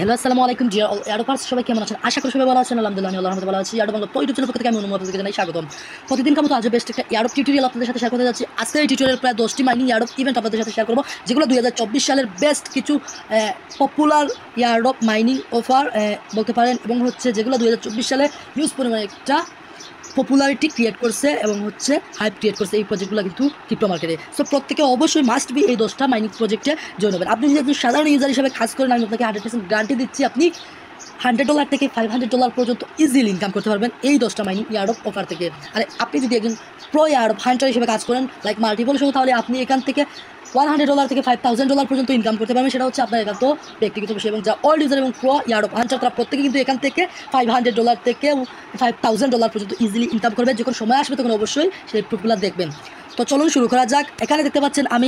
Hello, আসসালামু আলাইকুম deer all এডোপার্স, সবাই কেমন আছেন? আশা করি সবাই ভালো আছেন। আলহামদুলিল্লাহ, আমি আল্লাহর রহমতে ভালো আছি। এডো বাংলা ইউটিউব চ্যানেল পক্ষ থেকে আমি অনুমতি আপনাদেরকে জানাই স্বাগতম। প্রতিদিন মতো আজও বেস্ট একটা এডোপ টিউটোরিয়াল আপনাদের সাথে শেয়ার করতে যাচ্ছি। আজকে এই টিউটোরিয়াল প্রায় 10টি মাইনিং এডোপ ইভেন্ট আপনাদের সাথে শেয়ার করবো, যেগুলো 2024 সালের বেস্ট কিছু পপুলার এডোপ মাইনিং অফার বলতে পারেন, এবং হচ্ছে যেগুলো 2024 সালে হিউজ পরিমাণে একটা পপুলারিটি ক্রিয়েট করছে এবং হচ্ছে হাইপ ক্রিয়েট করছে এই প্রজেক্টগুলো কিন্তু ক্রিপ্টো মার্কেটে। সো প্রত্যেকে অবশ্যই মাস্ট বি এই 10টা মাইনিং প্রজেক্টে জয়েন হবেন। আপনি যদি একজন সাধারণ ইউজার হিসেবে কাজ করেন, আমি আপনাকে 100% গ্যারান্টি দিচ্ছি আপনি $100 থেকে $500 পর্যন্ত ইজিলি ইনকাম করতে পারবেন এই 10টা মাইনিং ইয়ার্ডপ অফার থেকে। আর আপনি যদি একজন প্রো ইয়ার্ডপ হান্টার হিসেবে কাজ করেন লাইক মাল্টিপল সহ, তাহলে আপনি এখান থেকে $100 থেকে $5,000 পর্যন্ত ইনকাম করতে পারবেন। সেটা হচ্ছে আপনার একান্ত ব্যক্তিগত বিষয়। এবং যা ওল্ড ইউজার এবং প্রো ইয়ার্ডপ হান্টার, তারা প্রত্যেকে কিন্তু এখান থেকে $500 থেকে $5,000 পর্যন্ত ইজিলি ইনকাম করবে। যখন সময় আসবে তখন অবশ্যই সেই প্রুফগুলো দেখবেন। তো চলুন শুরু করা যাক। এখানে দেখতে পাচ্ছেন আমি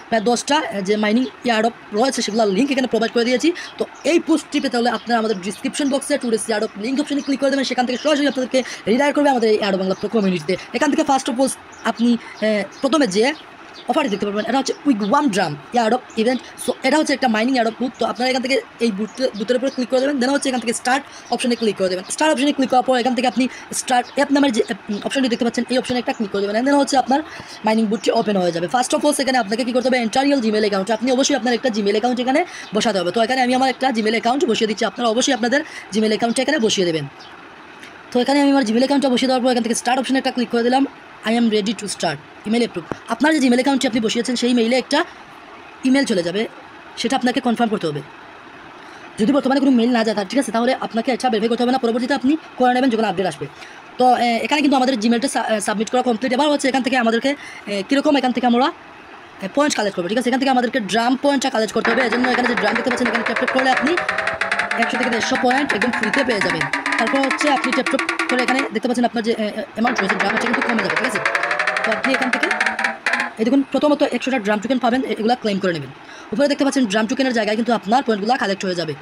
প্রায় 10টা যে মাইনিং ইয়ার্ডপ রয়েছে সেগুলোর লিঙ্ক এখানে প্রোভাইড করে দিয়েছি। তো এই পোস্টটি পেতে হলে আপনারা আমাদের ডিসক্রিপশন বক্সে টুডেস ইয়ার্ডপ লিঙ্ক অপশনে ক্লিক করে দেবেন। সেখান থেকে সরাসরি আপনাদেরকে রিডাইরেক্ট করবে আমাদের এই এডো বাংলা প্রো কমিউনিটিতে। এখান থেকে ফার্স্ট অফ অল আপনি প্রথমে যে অফারটি দেখতে পারবেন, এটা হচ্ছে উইগওয়াম ড্রাম ইয়ার্ডপ ইভেন্ট। সো এটা হচ্ছে একটা মাইনিং ইয়ার্ডপ বুথ। তো আপনারা এখান থেকে এই বুথের উপরে ক্লিক করে দেবেন। দেন হচ্ছে এখান থেকে স্টার্ট অপশনে ক্লিক করে দেবেন। স্টার্ট অপশনে ক্লিক করার পর এখান থেকে আপনি স্টার্ট অ্যাপ নামের যে অপশনটি দেখতে পাচ্ছেন এই অপশনে একটা ক্লিক করে দেবেন। দেন হচ্ছে আপনার মাইনিং বুথটি ওপেন হয়ে যাবে। ফার্স্ট অফ অল এখানে আপনাকে কী করতে হবে, এন্টারিয়াল জিমেল অ্যাকাউন্ট। আপনি অবশ্যই আপনার একটা জিমেল অ্যাকাউন্ট এখানে বসাতে হবে। তো এখানে আমি আমার একটা জিমেল অ্যাকাউন্ট বসিয়ে দিচ্ছি। আপনারা অবশ্যই আপনাদের জিমেল অ্যাকাউন্টটা এখানে বসিয়ে দেবেন। তো এখানে আমি আমার জিমেল অ্যাকাউন্টটা বসিয়ে দেওয়ার পর এখান থেকে স্টার্ট অপশনে একটা ক্লিক করে দিলাম। I am ready to start email approve. আপনার যে জিমেল অ্যাকাউন্টটি আপনি বসিয়েছেন সেই মেইলে একটা ইমেল চলে যাবে, সেটা আপনাকে কনফার্ম করতে হবে। যদি বর্তমানে কোনো মেইল না যায়, ঠিক আছে, তাহলে আপনাকে এটা ভেরিফাই করতে হবে না, পরবর্তীতে আপনি করে নেবেন যখন আপডেট আসবে। তো এখানে কিন্তু আমাদের জিমেলটা সাবমিট করা কমপ্লিট। এবার হচ্ছে এখান থেকে আমাদেরকে কীরকম এখান থেকে আমরা পয়েন্ট কালেক্ট করবো, ঠিক আছে। এখান থেকে আমাদেরকে ড্রাম পয়েন্টটা কালেক্ট করতে হবে। এই জন্য এখানে যে ড্রাম দেখতে পাচ্ছেন, এখানে ট্যাপ করলে আপনি 100 থেকে 150 পয়েন্ট একদম ফ্রিতে পেয়ে যাবেন। তারপর হচ্ছে আপনি ট্যাপ করে এখানে দেখতে পাচ্ছেন আপনার যে অ্যামাউন্ট রয়েছে ড্রাম, এটা কিন্তু কমে যাবে, ঠিক আছে। তো আপনি এখান থেকে এই দেখুন প্রথমত 100টা ড্রাম টোকেন পাবেন, এগুলো ক্লেম করে নেবেন। উপরে দেখতে পাচ্ছেন ড্রাম টোকেনের জায়গায় কিন্তু আপনার পয়েন্টগুলো কালেক্ট হয়ে যাবে।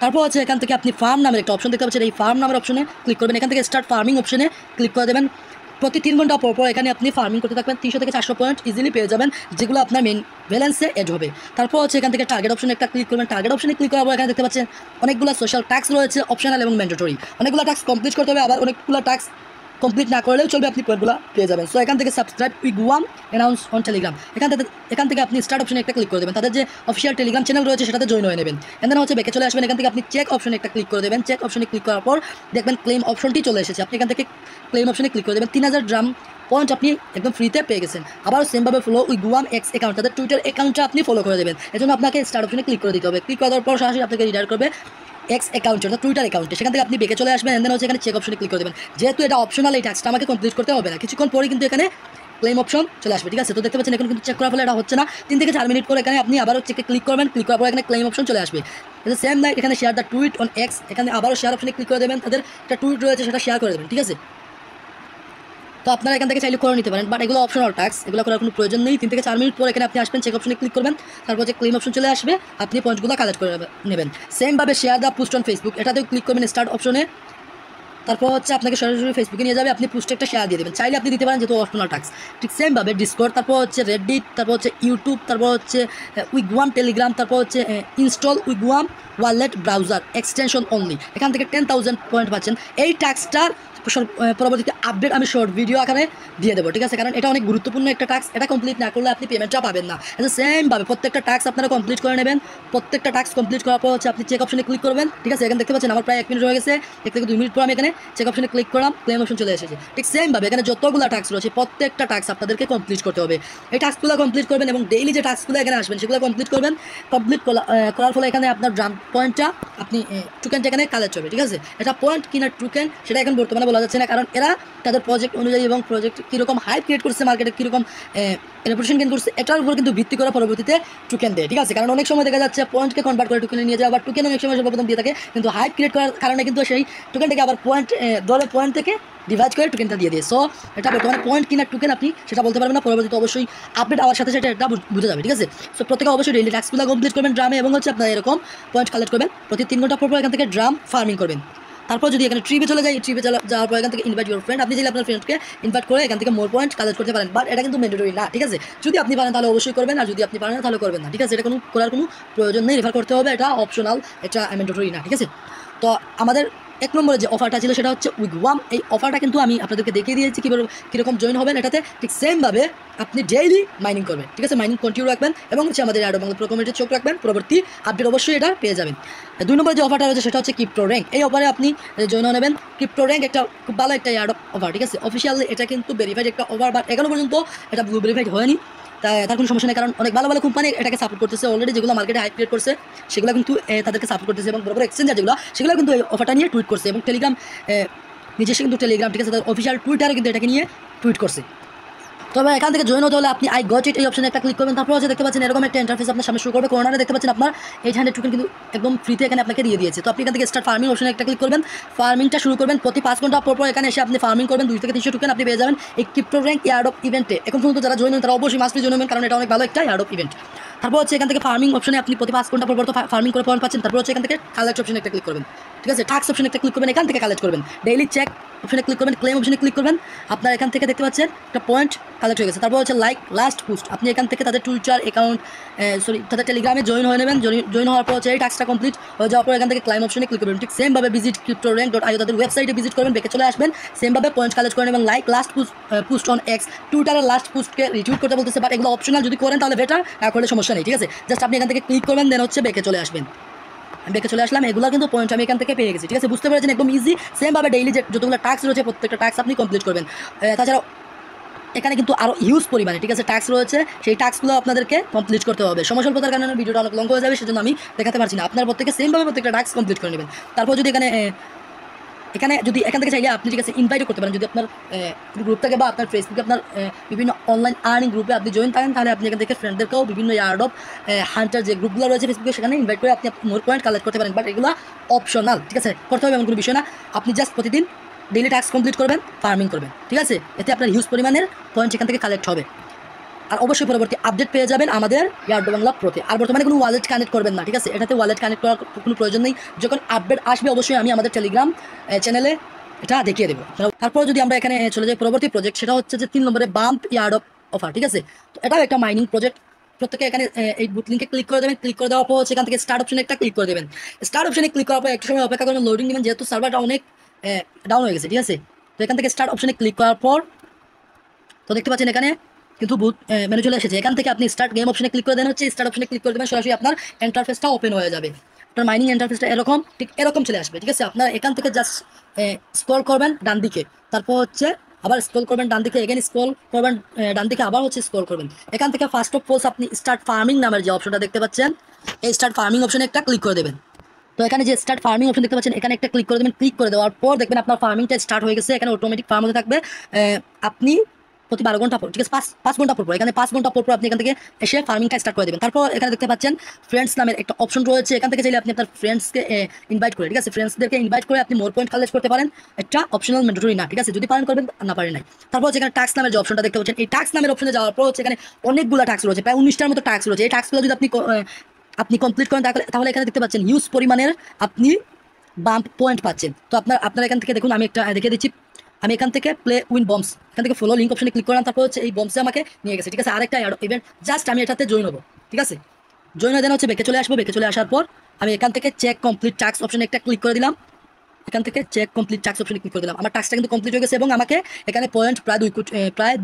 তারপর হচ্ছে এখান থেকে আপনি ফার্ম নামের একটা অপশন দেখতে পাচ্ছেন, এই ফার্ম নামের অপশনে ক্লিক করবেন। এখান থেকে স্টার্ট ফার্মিং অপশনে ক্লিক করে দেবেন। প্রতি 3 ঘন্টা পর এখানে আপনি ফার্মিং করতে থাকবেন। 300 থেকে 400 পয়েন্ট ইজিলি পেয়ে যাবেন, যেগুলো আপনার মেন ব্যালেন্সে এড হবে। তারপর হচ্ছে এখান থেকে টার্গেট অপশনে একটা ক্লিক করবেন। টার্গেট অপশনে ক্লিক করার পর এখানে দেখতে পাচ্ছেন অনেকগুলো সোশ্যাল টাস্ক রয়েছে, অপশনাল এবং ম্যান্ডেটরি। অনেকগুলো টাস্ক কমপ্লিট করতে হবে, আবার অনেকগুলো টাস্ক কমপ্লিট না করলেও চলবে, আপনি পয়েন্টগুলো পেয়ে যাবেন। সো এখান থেকে subscribe wigwam announce on Telegram, এখান থেকে আপনি স্টার্ট অপশনে একটা ক্লিক করে দেবেন। তাদের যে অফিসিয়াল টেলিগ্রাম চ্যানেল রয়েছে সেটাতে জয়েন হয়ে নেবেন। এখানে হচ্ছে ব্যাকে চলে আসবেন। এখান থেকে আপনি চেক অপশনে একটা ক্লিক করে দেবেন। চেক অপশনে ক্লিক করার পর দেখবেন ক্লেম অপশনটি চলে এসেছে। আপনি এখান থেকে ক্লেম অপশনে ক্লিক করে দেবেন। 3000 ড্রাম পয়েন্ট আপনি একদম ফ্রিতে পেয়ে গেছেন। আবার সেমভাবে ফলো উইগওয়াম এক্স অ্যাকাউন্ট, তাদের টুইটার অ্যাকাউন্টটা আপনি ফলো করে দেবেন। এজন্য আপনাকে স্টার্ট অপশনে ক্লিক করে দিতে হবে। ক্লিক করার পর সরাসরি আপনাকে রিডাইরেক্ট করবে এক্স অ্যাকাউন্টে, অর্থাৎ টুইটার অ্যাকাউন্টে। সেখান থেকে আপনি বেঁকে চলে আসবেন। দেন হচ্ছে এখানে চেক অপশনে ক্লিক করে দেবেন। যেহেতু এটা অপশনাল, এই টাস্কটা আমাকে কমপ্লিট করতে হবে না, কিছুক্ষণ পরে কিন্তু এখানে ক্লেম অপশন চলে আসবে, ঠিক আছে। তো দেখতে পাচ্ছেন এখন কিন্তু চেক করার ফলে এটা হচ্ছে না। 3 থেকে 4 মিনিট পরে এখানে আপনি আবারও চেকে ক্লিক করবেন। ক্লিক করার পর এখানে ক্লেম অপশন চলে আসবে। সেম নাইট এখানে share the tweet on x, এখানে আবারও শেয়ার অপশনে ক্লিক করে দেবেন। তাদের একটা টুইট রয়েছে সেটা শেয়ার করে দেবেন, ঠিক আছে। তো আপনারা এখান থেকে চাইলে করে নিতে পারেন, বাট এগুলো অপশনাল টাস্ক, এগুলো করার কোনো প্রয়োজন নেই। 3 থেকে 4 মিনিট পর এখানে আপনি আসবেন, চেক অপশনে ক্লিক করবেন। তারপর যে ক্লেম অপশন চলে আসবে, আপনি পয়েন্টগুলো কালেক্ট করে নেবেন। সেমভাবে share the post on Facebook, এটাতেও ক্লিক করবেন স্টার্ট অপশনে। তারপর হচ্ছে আপনাকে সরাসরি ফেসবুকে নিয়ে যাবে, আপনি পোস্টে একটা শেয়ার দিয়ে দেবেন। চাইলে আপনি দিতে পারেন, যেহেতু অপশনাল টাস্ক। ঠিক সেমভাবে ডিসকর্ড, তারপর হচ্ছে রেডিট, তারপর হচ্ছে ইউটিউব, তারপর হচ্ছে উইগওয়াম টেলিগ্রাম, তারপর হচ্ছে install wigwam wallet browser extension only, এখান থেকে 10,000 পয়েন্ট পাচ্ছেন। এই টাস্কটার পরবর্তীতে আপডেট আমি শর্ট ভিডিও আকারে দিয়ে দেবো, ঠিক আছে, কারণ এটা অনেক গুরুত্বপূর্ণ একটা টাস্ক। এটা কমপ্লিট না করলে আপনি পেমেন্টটা পাবেন না। সেমভাবে প্রত্যেকটা টাস্ক আপনারা কমপ্লিট করে নেবেন। প্রত্যেকটা টাস্ক কমপ্লিট করার পর হচ্ছে আপনি চেক অপশনে ক্লিক করবেন, ঠিক আছে। এখানে দেখতে পাচ্ছেন আমার প্রায় 1 মিনিট হয়ে গেছে। 1 থেকে 2 মিনিট পর আমি এখানে চেক অপশনে ক্লিক করলাম, ক্লেম অপশন চলে এসেছে। ঠিক সেমভাবে এখানে যতগুলো টাস্ক রয়েছে প্রত্যেকটা টাস্ক আপনাদেরকে কমপ্লিট করতে হবে। এই টাস্কগুলো কমপ্লিট করবেন এবং ডেইলি যে টাস্কগুলো এখানে আসবেন সেগুলো কমপ্লিট করবেন। কমপ্লিট করার ফলে এখানে আপনার ড্রাম পয়েন্টটা আপনি টোকেনটা এখানে কালেক্ট হবে, ঠিক আছে। এটা পয়েন্ট কিনা টোকেন সেটা এখন বর্তমানে বলা যাচ্ছে না, কারণ এরা তাদের প্রজেক্ট অনুযায়ী এবং প্রজেক্ট কীরকম হাইপ ক্রিয়েট করছে, মার্কেটে কীরকম রেপুটেশন গেইন করছে, এটার উপর কিন্তু ভিত্তি করে পরবর্তীতে টোকেন দেয়, ঠিক আছে। কারণ অনেক সময় দেখা যাচ্ছে পয়েন্টকে কনভার্ট করে টোকেনে নিয়ে যায়, আবার টোকেন অনেক সময় সর্বপ্রথম দিয়ে থাকে, কিন্তু হাইপ ক্রিয়েট করার কারণে কিন্তু সেই টোকেনটাকে আবার পয়েন্ট দলের পয়েন্ট থেকে ডিভাইড করে টোকেনটা দিয়ে দিয়ে। সো এটা বর্তমানে পয়েন্ট কিনা টোকেন আপনি সেটা বলতে পারবেন না, পরবর্তীতে অবশ্যই আপডেট আওয়ার সাথে সাথে এটা বুঝে যাবে, ঠিক আছে। সো প্রত্যেকে অবশ্যই ডেইলি টাস্কগুলো কমপ্লিট করবেন ড্রামে, এবং হচ্ছে আপনার এরকম পয়েন্ট কালেক্ট করবেন। প্রতি 3 ঘন্টা পর এখান থেকে ড্রাম ফার্মিং করবেন। তারপর যদি এখানে ট্রিপে চলে যাই, ট্রিপে যাওয়ার পর এখান থেকে ইনভাইট ইউর ফ্রেন্ড, আপনি চাইলে আপনার ফ্রেন্ডকে ইনভাইট করে এখান থেকে মোর পয়েন্ট কালেক্ট করতে পারেন, বাট এটা কিন্তু ম্যান্ডেটরি না, ঠিক আছে। যদি আপনি পারেন তাহলে অবশ্যই করবেন, আর যদি আপনি পারেন না তাহলে করবেন না, ঠিক আছে। এটা কোনো করার কোনো প্রয়োজন নেই, রেফার করতে হবে, এটা অপশনাল, এটা ম্যান্ডেটরি না, ঠিক আছে। তো আমাদের 1 নম্বরে যে অফারটা ছিল সেটা হচ্ছে উইগওয়াম। এই অফারটা কিন্তু আমি আপনাদেরকে দেখিয়ে দিয়েছি কীরকম জয়েন হবেন এটাতে। ঠিক সেমভাবে আপনি ডেইলি মাইনিং করবেন, ঠিক আছে, মাইনিং কন্টিনিউ রাখবেন এবং হচ্ছে আমাদের অ্যাডো বাংলা প্রো কমিউনিটিতে চোখ রাখবেন, পরবর্তী আপডেট অবশ্যই এটা পেয়ে যাবেন। 2 নম্বরে যে অফারটা রয়েছে সেটা হচ্ছে ক্রিপ্টো র্যাঙ্ক। এই অফারে আপনি জয়েন হয়ে নেবেন। ক্রিপ্টো র্যাঙ্ক একটা খুব ভালো একটা অ্যাডো অফার, ঠিক আছে। অফিসিয়ালি এটা কিন্তু ভেরিফাইড একটা অফার, বাট এখনো পর্যন্ত এটা ব্লু ভেরিফাইড হয়নি, তার কোনো সমস্যা নেই, কারণ অনেক ভালো ভালো কোম্পানি এটাকে সাপোর্ট করতেছে অলরেডি, যেগুলো মার্কেটে হাইপ ক্রিয়েট করছে সেগুলো কিন্তু তাদেরকে সাপোর্ট করতেছে, এবং বড় বড় এক্সচেঞ্জার যেগুলো সেগুলো কিন্তু এই অফারটা নিয়ে টুইট করছে, এবং টেলিগ্রাম নিজস্ব কিন্তু টেলিগ্রাম, ঠিক আছে, তাদের অফিসিয়াল টুইটারে কিন্তু এটাকে নিয়ে টুইট করছে। তবে এখান থেকে জয়েন হতে হলে আপনি আই গট ইট এই অপশনে একটা ক্লিক করবেন। তারপর হচ্ছে দেখতে পাচ্ছেন এরকম একটা ইন্টারফেস আপনার সামনে শুরু করবে। কোর্নারে দেখতে পাচ্ছেন আপনার 800 টোকেন কিন্তু একদম ফ্রিতে এখানে আপনাকে দিয়ে দিয়েছে। তো আপনি এখান থেকে স্টার্ট ফার্মিং অপশনে একটা ক্লিক করবেন, ফার্মিংটা শুরু করবেন। প্রতি 5 ঘন্টা পর এখানে এসে আপনি ফার্মিং করবেন, 2 থেকে 300 টোকেন আপনি পেয়ে যাবেন এই ক্রিপ্টো র্যাঙ্ক এয়ারড্রপ ইভেন্টে। এখন পর্যন্ত যারা জয়েন হন তারা অবশ্যই মাস্টলি জয়েন হবেন, কারণ এটা অনেক ভালো একটা এয়ারড্রপ ইভেন্ট। তারপর হচ্ছে এখান থেকে ফার্মিং অপশনে আপনি প্রতি 5 ঘন্টা পর তো ফার্মিং করে পয়েন্ট পাচ্ছেন। তারপর হচ্ছে এখান থেকে কালেক্ট অপশনে একটা ক্লিক করবেন, ঠিক আছে, টাস্ক অপশনে একটা ক্লিক করবেন, এখান থেকে কালেক্ট করবেন। ডেইলি চেক অপশনে ক্লিক করবেন, ক্লেম অপশনে ক্লিক করবেন, আপনার এখান থেকে দেখতে পাচ্ছেন একটা পয়েন্ট কালেক্ট হয়ে গেছে। তারপর হচ্ছে লাইক লাস্ট পোস্ট, আপনি এখান থেকে তাদের টুইটার অ্যাকাউন্ট তাদের টেলিগ্রামে জয়েন হয়ে নেবেন। জয়েন হওয়ার পর হচ্ছে এই টাস্কটা কমপ্লিট হয়ে যাওয়ার পর এখান থেকে ক্লাইম অপশনে ক্লিক করবেন। ঠিক সেমভাবে ভিজিট ক্রিপ্টো র্যাঙ্ক .io তাদের ওয়েবসাইটে ভিজিট করবেন, বেঁকে চলে আসবেন, সেমভাবে পয়েন্ট কালেক্ট করেন এবং like last post on x, টুইটারের লাস্ট পোস্টকে রিটুইট করতে বলতেছে, বাট এগুলো অপশনাল, যদি করেন তাহলে বেটার, না করলে সমস্যা নেই, ঠিক আছে। জাস্ট আপনি এখান থেকে ক্লিক করবেন, দেন হচ্ছে বেঁকে চলে আসবেন। আমি বেঁকে চলে আসলাম, এগুলো কিন্তু পয়েন্ট আমি এখান থেকে পেয়ে গেছি, ঠিক আছে, বুঝতে পেরেছেন, একদম ইজি। সেমভাবে ডেইলি যে যতগুলো টাস্ক রয়েছে প্রত্যেকটা টাস্ক আপনি কমপ্লিট করবেন। তাছাড়াও এখানে কিন্তু আরও হিউজ পরিমাণে, ঠিক আছে, টাস্ক রয়েছে, সেই টাস্কগুলো আপনাদেরকে কমপ্লিট করতে হবে। সময় স্বল্পতার কারণে ভিডিওটা অনেক লং হয়ে যাবে, সেজন্য আমি দেখাতে পারছি না। আপনার প্রত্যেকে সেমভাবে প্রত্যেকটা টাস্ক কমপ্লিট করে নেবেন। তারপর যদি এখান থেকে চাইলে আপনি, ঠিক আছে, ইনভাইটও করতে পারেন। যদি আপনার গ্রুপ থাকে বা আপনার ফেসবুকে আপনার বিভিন্ন অনলাইন আর্নিং গ্রুপে আপনি জয়েন থাকেন, তাহলে আপনি এখান থেকে ফ্রেন্ডদেরকেও বিভিন্ন ইয়ার্ড অফ হান্টার যে গ্রুপগুলো রয়েছে ফেসবুকে, সেখানে ইনভাইট করে আপনি মোর পয়েন্ট কালেক্ট করতে পারেন, বাট এগুলো অপশনাল, ঠিক আছে, করতে হবে এমন কোনো বিষয় না। আপনি জাস্ট প্রতিদিন ডেইলি টাস্ক কমপ্লিট করবেন, ফার্মিং করবেন, ঠিক আছে, এতে আপনার হিউজ পরিমাণের পয়েন্ট এখান থেকে কালেক্ট হবে। আর অবশ্যই পরবর্তী আপডেট পেয়ে যাবেন আমাদের ইয়ার্ডো বাংলা প্রোতে। আর বর্তমানে কোনো ওয়ালেট কানেক্ট করবেন না, ঠিক আছে, এটাতে ওয়ালেট কানেক্ট করার কোনো প্রয়োজন নেই। যখন আপডেট আসবে অবশ্যই আমি আমাদের টেলিগ্রাম চ্যানেলে এটা দেখিয়ে দেবো। তারপর যদি আমরা এখানে চলে যাই পরবর্তী প্রজেক্ট, সেটা হচ্ছে যে 3 নম্বরে বাম্প ইয়ার্ড অফার, ঠিক আছে। তো এটাও একটা মাইনিং প্রজেক্ট। প্রত্যেকে এখানে এই বুট লিঙ্কে ক্লিক করে দেবেন, ক্লিক করে দেওয়ার পর সেখান থেকে স্টার্ট অপশনে একটা ক্লিক করে দেবেন। স্টার্ট অপশনে ক্লিক করার পর একটু সময় অপেক্ষা করবেন, লোডিং নেবেন, যেহেতু সার্ভারটা অনেক ডাউন হয়ে গেছে, ঠিক আছে। তো এখান থেকে স্টার্ট অপশনে ক্লিক করার পর তো দেখতে পাচ্ছেন এখানে কিন্তু বুট মেনু চলে এসেছে। এখান থেকে আপনি স্টার্ট গেম অপশনে ক্লিক করে দেন, হচ্ছে স্টার্ট অপশনে ক্লিক করে দেবেন, সরাসরি আপনার ইন্টারফেসটা ওপেন হয়ে যাবে। আপনার মাইনিং ইন্টারফেসটা এরকম চলে আসবে, ঠিক আছে। আপনার এখান থেকে জাস্ট স্ক্রল করবেন ডান দিকে, তারপর হচ্ছে আবার স্ক্রল করবেন ডান দিকে, এগেন স্ক্রল করবেন ডান দিকে, আবার হচ্ছে স্ক্রল করবেন। এখান থেকে ফার্স্ট অফ অল আপনি স্টার্ট ফার্মিং নামের যে অপশনটা দেখতে পাচ্ছেন, এই স্টার্ট ফার্মিং অপশনে একটা ক্লিক করে দেবেন। তো এখানে যে স্টার্ট ফার্মিং অপশন দেখতে পাচ্ছেন, এখানে একটা ক্লিক করে দেবেন। ক্লিক করে দেওয়ার পর দেখবেন আপনার ফার্মিংটা স্টার্ট হয়ে গেছে। এখানে অটোমেটিক ফার্ম হতে থাকবে। আপনি প্রতি 12 ঘন্টা পর, ঠিক আছে, 5 ঘন্টা পর এখানে 5 ঘন্টা পর আপনি এখান থেকে এসে ফার্মিংটা স্টার্ট করে দেবেন। তারপর এখানে দেখতে পাচ্ছেন ফ্রেন্ডস নামের একটা অপশন রয়েছে। এখান থেকে চাইলে আপনি আপনার ফ্রেন্ডসকে ইনভাইট করে, ঠিক আছে, ফ্রেন্ডসদেরকে ইনভাইট করে আপনি মোর পয়েন্ট কালেক্ট করতে পারেন। একটা অপশনাল ম্যান্ডেটরি না, ঠিক আছে, যদি পারেন করবেন, না পারেন নাই। তারপর হচ্ছে এখানে টাস্ক নামের যে অপশনটা দেখতে পাচ্ছেন, এই টাস্ক নামের অপশনে যাওয়ার পর হচ্ছে এখানে অনেকগুলো টাস্ক রয়েছে, প্রায় 19টার মতো টাস্ক রয়েছে। এই টাস্কগুলো যদি আপনি কমপ্লিট করেন তাহলে এখানে দেখতে পাচ্ছেন হিউজ পরিমাণের আপনি বাম্প পয়েন্ট পাচ্ছেন। তো আপনার এখান থেকে দেখুন, আমি একটা দেখে দিচ্ছি। আমি এখান থেকে প্লে উইন বম্বস, এখান থেকে ফলো লিঙ্ক অপশনে ক্লিক করলাম, তারপর হচ্ছে এই বম্বসে আমাকে নিয়ে গেছে, ঠিক আছে, আরেকটা ইভেন্ট। জাস্ট আমি এটাতে জয়েন হবো, ঠিক আছে, জয়েন হয়ে দেন হচ্ছে বেঁকে চলে আসবো। বেঁকে চলে আসার পর আমি এখান থেকে চেক কমপ্লিট টাস্ক অপশনে একটা ক্লিক করে দিলাম। এখান থেকে চেক কমপ্লিট টাস্ক অপশনে ক্লিক করে দিলাম। আমার টাস্কটা কিন্তু কমপ্লিট হয়ে গেছে এবং আমাকে এখানে পয়েন্ট প্রায়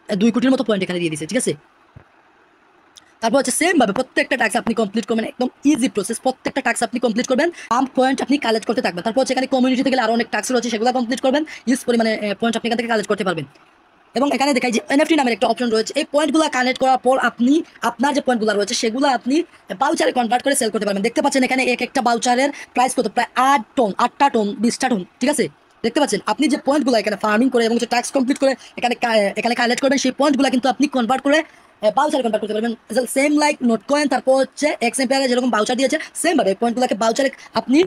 2 কোটির মতো পয়েন্ট এখানে দিয়ে দিয়েছে, ঠিক আছে। তারপর হচ্ছে সেমভাবে প্রত্যেকটা টাস্ক আপনি কমপ্লিট করবেন, একদম ইজি প্রসেস। প্রত্যেকটা টাস্ক আপনি কমপ্লিট করবেন, পাম্প পয়েন্ট আপনি কালেক্ট করতে থাকবেন। তারপর হচ্ছে এখানে কমিউনিটি থেকে আরও অনেক টাস্ক রয়েছে, সেগুলো কমপ্লিট করবেন, ইউজ পরিমাণে পয়েন্ট আপনি এখান থেকে কালেক্ট করতে পারবেন। এবং এখানে দেখাই যে এনএফটি নামের একটা অপশন রয়েছে। এই পয়েন্টগুলো কালেক্ট করার পর আপনি আপনার যে পয়েন্টগুলো রয়েছে সেগুলো আপনি বাউচারে কনভার্ট করে সেল করতে পারবেন। দেখতে পাচ্ছেন এখানে একটা বাউচারের প্রাইস কত, প্রায় 8টা টন 20টা টন, ঠিক আছে। দেখতে পাচ্ছেন আপনি যে পয়েন্টগুলো এখানে ফার্মিং করে এবং যে টাস্ক কমপ্লিট করে এখানে কালেক্ট করবেন, সেই পয়েন্টগুলো কিন্তু আপনি কনভার্ট করে বাউচারে কনভার্ট করতে পারবেন। সেম লাইক নোট কয়েন, তারপর হচ্ছে এক্সএমপিআর যেরকম বাউচার দিয়েছে, সেমভাবে পয়েন্টগুলোকে বাউচারে আপনি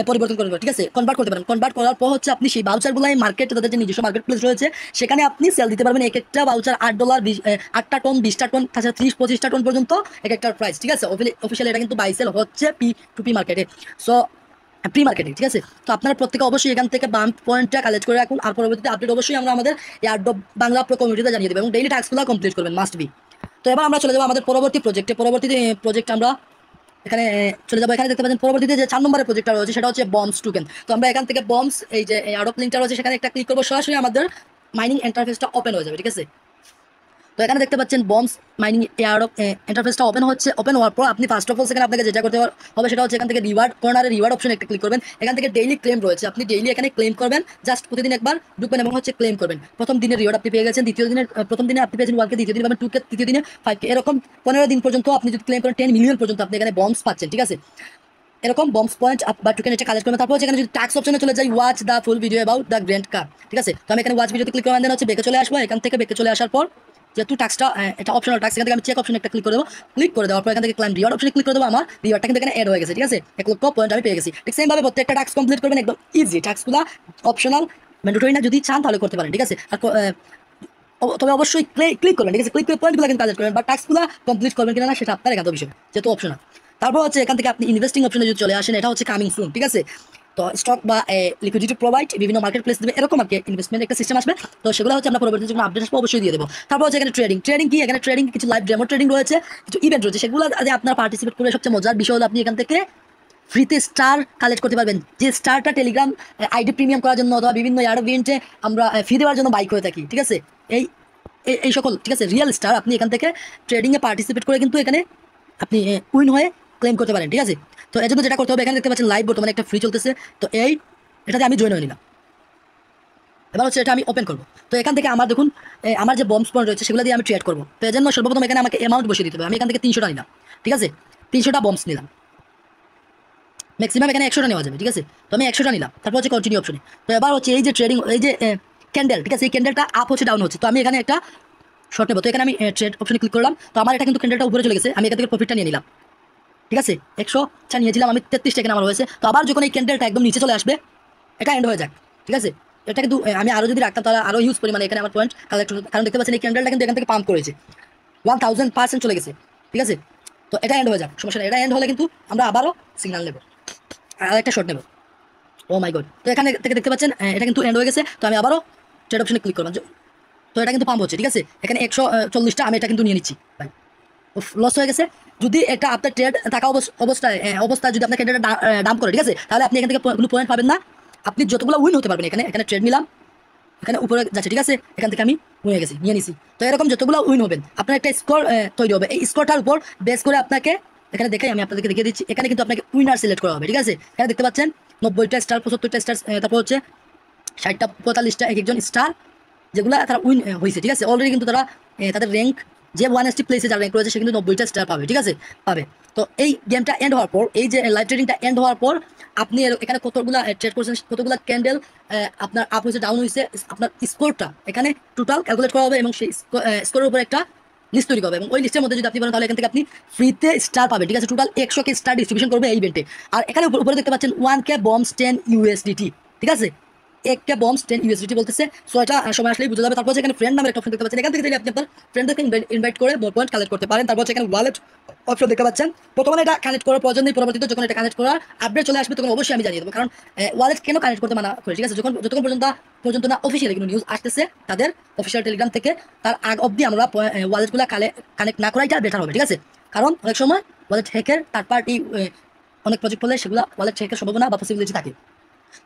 পরিবর্তন করবেন, ঠিক আছে, কনভার্ট করতে পারেন। কনভার্ট করার পর হচ্ছে আপনি সেই বাউচারগুলো মার্কেট, তাদের যে নিজস্ব মার্কেট প্লেস রয়েছে, সেখানে আপনি সেল দিতে পারবেন। একটা বাউচার $8, 8টা টন 20টা টন, তাছাড়া 30-25টা টন পর্যন্ত একটা প্রাইস, ঠিক আছে। অফিসিয়ালি এটা কিন্তু বাই সেল হচ্ছে P2P মার্কেটে। সো প্রি মার্কেটিং, ঠিক আছে। তো আপনারা প্রত্যেকে অবশ্যই এখান থেকে বাম্প পয়েন্টটা কালেক্ট করে রাখুন, আর পরবর্তীতে আপডেট অবশ্যই আমরা আমাদের এয়ারড্রপ বাংলা প্রো কমিউনিটিতে জানিয়ে দেবো এবং ডেইলি টাস্কগুলো কমপ্লিট করবেন, মাস্ট বি। তো এবার আমরা চলে যাবো আমাদের পরবর্তী প্রজেক্ট আমরা এখানে চলে যাবো। এখানে দেখতে পাচ্ছেন পরবর্তীতে যে 4 নম্বরের প্রজেক্টটা রয়েছে সেটা হচ্ছে বম্বস টোকেন। তো আমরা এখান থেকে বম্বস, এই যে এয়ারড্রপ লিঙ্কটা রয়েছে সেখানে একটা ক্লিক করবো, সরাসরি আমাদের মাইনিং ইন্টারফেসটা ওপেন হয়ে যাবে, ঠিক আছে। তো এখানে দেখতে পাচ্ছেন বম্বস মাইনিং এয়ারড্রপ ইন্টারফেসটা ওপেন হওয়ার পর আপনি ফার্স্ট অফ অল সেখানে আপনাকে যেটা করতে হবে সেটা হচ্ছে এখান থেকে রিওয়ার্ড কর্নারে রিওয়ার্ড অপশন একটা ক্লিক করবেন। এখান থেকে ডেইলি ক্লেম রয়েছে, আপনি ডেইলি এখানে ক্লেম করবেন, জাস্ট প্রতিদিন একবার ঢুকবেন এবং হচ্ছে ক্লেম করবেন। প্রথম দিনের রিওয়ার্ড আপনি পেয়ে গেছেন, প্রথম দিনে আপনি পেয়েছেন 1K, দ্বিতীয় দিনে পাবেন 2K, তৃতীয় দিনে 5K, এরকম 15 দিন পর্যন্ত আপনি যদি ক্লেম করেন 10 মিলিয়ন পর্যন্ত আপনি এখানে বম্বস পাচ্ছেন, ঠিক আছে। এরকম বম্বস পয়েন্ট বা টোকেন এটা কালেক্ট করবেন। তারপর এখানে যদি টাস্ক অপশনে চলে যাই, watch the full video about the grand car, ঠিক আছে। তো আমি এখানে ওয়াচ ভিডিওতে ক্লিক করে দেন হচ্ছে বেঁকে চলে আসবো। এখান থেকে বেঁকে চলে আসার পর যেহেতু টাস্কটা এটা অপশনাল টাস্ক, এখান থেকে আমি চেক অপশনে একটা ক্লিক করে দেবো। ক্লিক করে দেওয়ার পর এখান থেকে ক্লাইম রিওয়ার্ড অপশনে ক্লিক করে দেবো। আমার রিওয়ার্ডটা কিন্তু এখানে অ্যাড হয়ে গেছে, ঠিক আছে। 1 লক্ষ পয়েন্ট আমি পেয়ে গেছি। ঠিক সেমভাবে প্রত্যেকটা টাস্ক কমপ্লিট করবেন, একদম ইজি। টাস্কগুলো অপশনাল, ম্যান্ডেটরি না, যদি চান তাহলে করতে পারেন, ঠিক আছে। আর তবে অবশ্যই ক্লিক করবেন, ঠিক আছে। ক্লিক করে পয়েন্টগুলো কিন্তু কালেক্ট করবেন, বা টাস্কগুলো কমপ্লিট করবেন কিনা না সেটা আপনার একান্ত বিষয়, যেহেতু অপশনাল। তারপর হচ্ছে এখান থেকে আপনি ইনভেস্টিং অপশনে যদি চলে আসেন, এটা হচ্ছে কামিং সুন, ঠিক আছে। তো স্টক বা লিকুইডিটি প্রোভাইড, বিভিন্ন মার্কেট প্লেস দেবে, এরকম আর কি ইনভেস্টমেন্ট একটা সিস্টেম আসবে। তো সেগুলো হচ্ছে আমরা পরবর্তী যখন আপডেট আসবে অবশ্যই দিয়ে দেবো। তারপর হচ্ছে এখানে ট্রেডিং কি, এখানে ট্রেডিং কিছু লাইভ ডেমো ট্রেডিং রয়েছে, কিছু ইভেন্ট রয়েছে, সেগুলো আপনারা পার্টিসিপেট করে সবচেয়ে মজার বিষয় হলো আপনি এখান থেকে ফ্রিতে স্টার কালেক্ট করতে পারবেন, যে স্টারটা টেলিগ্রাম আইডি প্রিমিয়াম করার জন্য অথবা বিভিন্ন এয়ার ইভেন্টে আমরা ফি দেওয়ার জন্য বাই করে থাকি, ঠিক আছে। এই এই সকল, ঠিক আছে, রিয়েল স্টার আপনি এখান থেকে ট্রেডিংয়ে পার্টিসিপেট করে কিন্তু এখানে আপনি উইন হয়ে ক্লেম করতে পারেন, ঠিক আছে। তো এর জন্য যেটা করতে হবে, এখানে দেখতে পাচ্ছেন লাইভ বর্তমানে একটা ফ্রি চলতেছে, তো এটাতে আমি জয়েন হয়ে নিলাম। এবার হচ্ছে এটা আমি ওপেন করবো। তো এখান থেকে আমার দেখুন আমার যে বম্বস পয়েন্ট রয়েছে সেগুলো দিয়ে আমি ট্রেড করবো। তো এর জন্য সর্বপ্রথম এখানে আমাকে অ্যামাউন্ট বসিয়ে দিতে হবে। আমি এখান থেকে 300টা নিলাম, ঠিক আছে। 300টা বম্বস নিলাম, ম্যাক্সিমাম এখানে 100টা নেওয়া যাবে, ঠিক আছে। তো আমি 100টা নিলাম। তারপর হচ্ছে কন্টিনিউ অপশনে। তো এবার হচ্ছে এই যে ট্রেডিং, এই যে ক্যান্ডেল, ঠিক আছে, এই ক্যান্ডেলটা আপ হচ্ছে ডাউন হচ্ছে, তো আমি এখানে একটা শর্ট নেবো। তো এখানে আমি ট্রেড অপশনে ক্লিক করলাম। তো আমার এটা কিন্তু ক্যান্ডেলটা উপরে চলে গেছে, আমি এখান থেকে প্রফিটটা নিয়ে নিলাম, ঠিক আছে। 100টা নিয়েছিলাম আমি, 33 টাকা আমার হয়েছে। তো আবার যখন এই ক্যান্ডেলটা একদম নিচে চলে আসবে, এটা এন্ড হয়ে যাক, ঠিক আছে। এটা কিন্তু আমি আরও যদি রাখতাম তাহলে আরও হিউজ পরিমাণে এখানে আমার পয়েন্ট কালেক্ট হতো, কারণ দেখতে পাচ্ছেন এই ক্যান্ডেলটা কিন্তু এখান থেকে পাম্প করেছে, 1000% চলে গেছে, ঠিক আছে। তো এটা এন্ড হয়ে যাক, সমস্যা নেই। এটা এন্ড হলে কিন্তু আমরা আবারও সিগন্যাল নেব, আর একটা শর্ট নেব। ও মাই গড। তো এখানে থেকে দেখতে পাচ্ছেন এটা কিন্তু এন্ড হয়ে গেছে। তো আমি আবারও ট্রেড অপশনে ক্লিক করলাম। তো এটা কিন্তু পাম্প হচ্ছে, ঠিক আছে। এখানে 140টা আমি এটা কিন্তু নিয়ে নিচ্ছি ভাই, লস হয়ে গেছে। যদি এটা আপনার ট্রেড থাকা অবস্থায় যদি আপনার ক্যান্ডেলটা ডাম্প করে, ঠিক আছে, তাহলে আপনি এখান থেকে কোনো পয়েন্ট পাবেন না। আপনি যতগুলো উইন হতে পারবেন, এখানে ট্রেড নিলাম, এখানে উপরে যাচ্ছে, ঠিক আছে। এখান থেকে আমি হয়ে গেছি, নিয়ে নিছি। তো এরকম যতগুলো উইন হবেন আপনার একটা স্কোর তৈরি হবে। এই স্কোরটার উপর বেস করে আপনাকে এখানে দেখাই, আমি আপনাদেরকে দেখিয়ে দিচ্ছি। এখানে কিন্তু আপনাকে উইনার সিলেক্ট করা হবে, ঠিক আছে। এখানে দেখতে পাচ্ছেন 90টা স্টার, 75টা স্টার, তারপর হচ্ছে 60টা 45টা এক একজন স্টার, যেগুলো তারা উইন হয়েছে, ঠিক আছে। অলরেডি কিন্তু তারা তাদের র্যাঙ্ক, যে 1ST প্লেসে যার র্যাঙ্ক রয়েছে সে কিন্তু 90টা স্টার পাবে, ঠিক আছে, পাবে। তো এই গেমটা এন্ড হওয়ার পর, এই যে লাইভ ট্রেডিংটা এন্ড হওয়ার পর আপনি এখানে কতগুলো ট্রেড করছেন, কতগুলো ক্যান্ডেল আপনার আপ হয়েছে, ডাউন হয়েছে, আপনার স্কোরটা এখানে টোটাল ক্যালকুলেট করা হবে এবং সেই স্কোরের উপর একটা লিস্ট তৈরি হবে। এবং ওই লিস্টের মধ্যে যদি আপনি বলেন তাহলে এখান থেকে আপনি ফ্রিতে স্টার পাবেন, ঠিক আছে। টোটাল 100K স্টার ডিস্ট্রিবিউশন করবে এই ইভেন্টে। আর এখানে উপরে দেখতে পাচ্ছেন 1K বম্বস 10 USDT, ঠিক আছে। 1K বম্বস 10 USDT বলতেছে। সো এটা সময় আসলেই বুঝে যাবে। তারপর এখানে ফ্রেন্ড নামের একটা অপশন দেখতে পাচ্ছেন, এখান থেকে আপনি আপনার ফ্রেন্ডদেরকে ইনভাইট করে মোর পয়েন্ট কালেক্ট করতে পারেন। তারপর এখানে ওয়ালেট অপশন দেখতে পাচ্ছেন। প্রথমে এটা কানেক্ট করার প্রয়োজন নেই, পরবর্তীতে যখন এটা কানেক্ট করার আপডেট চলে আসবে তখন অবশ্যই আমি জানিয়ে দেবো। কারণ ওয়ালেট কেন কানেক্ট করতে মানা করে, ঠিক আছে, যতক্ষণ পর্যন্ত না অফিসিয়ালি কোনো নিউজ আসতেছে তাদের অফিসিয়াল টেলিগ্রাম থেকে, তার আগ অবধি আমরা ওয়ালেটগুলো কানেক্ট না করাইটা বেটার হবে, ঠিক আছে। কারণ অনেক সময় ওয়ালেট হ্যাকের থার্ড পার্টি অনেক প্রজেক্ট হলে সেগুলো ওয়ালেট হ্যাকের সম্ভাবনা বা পসিবিলিটি থাকে।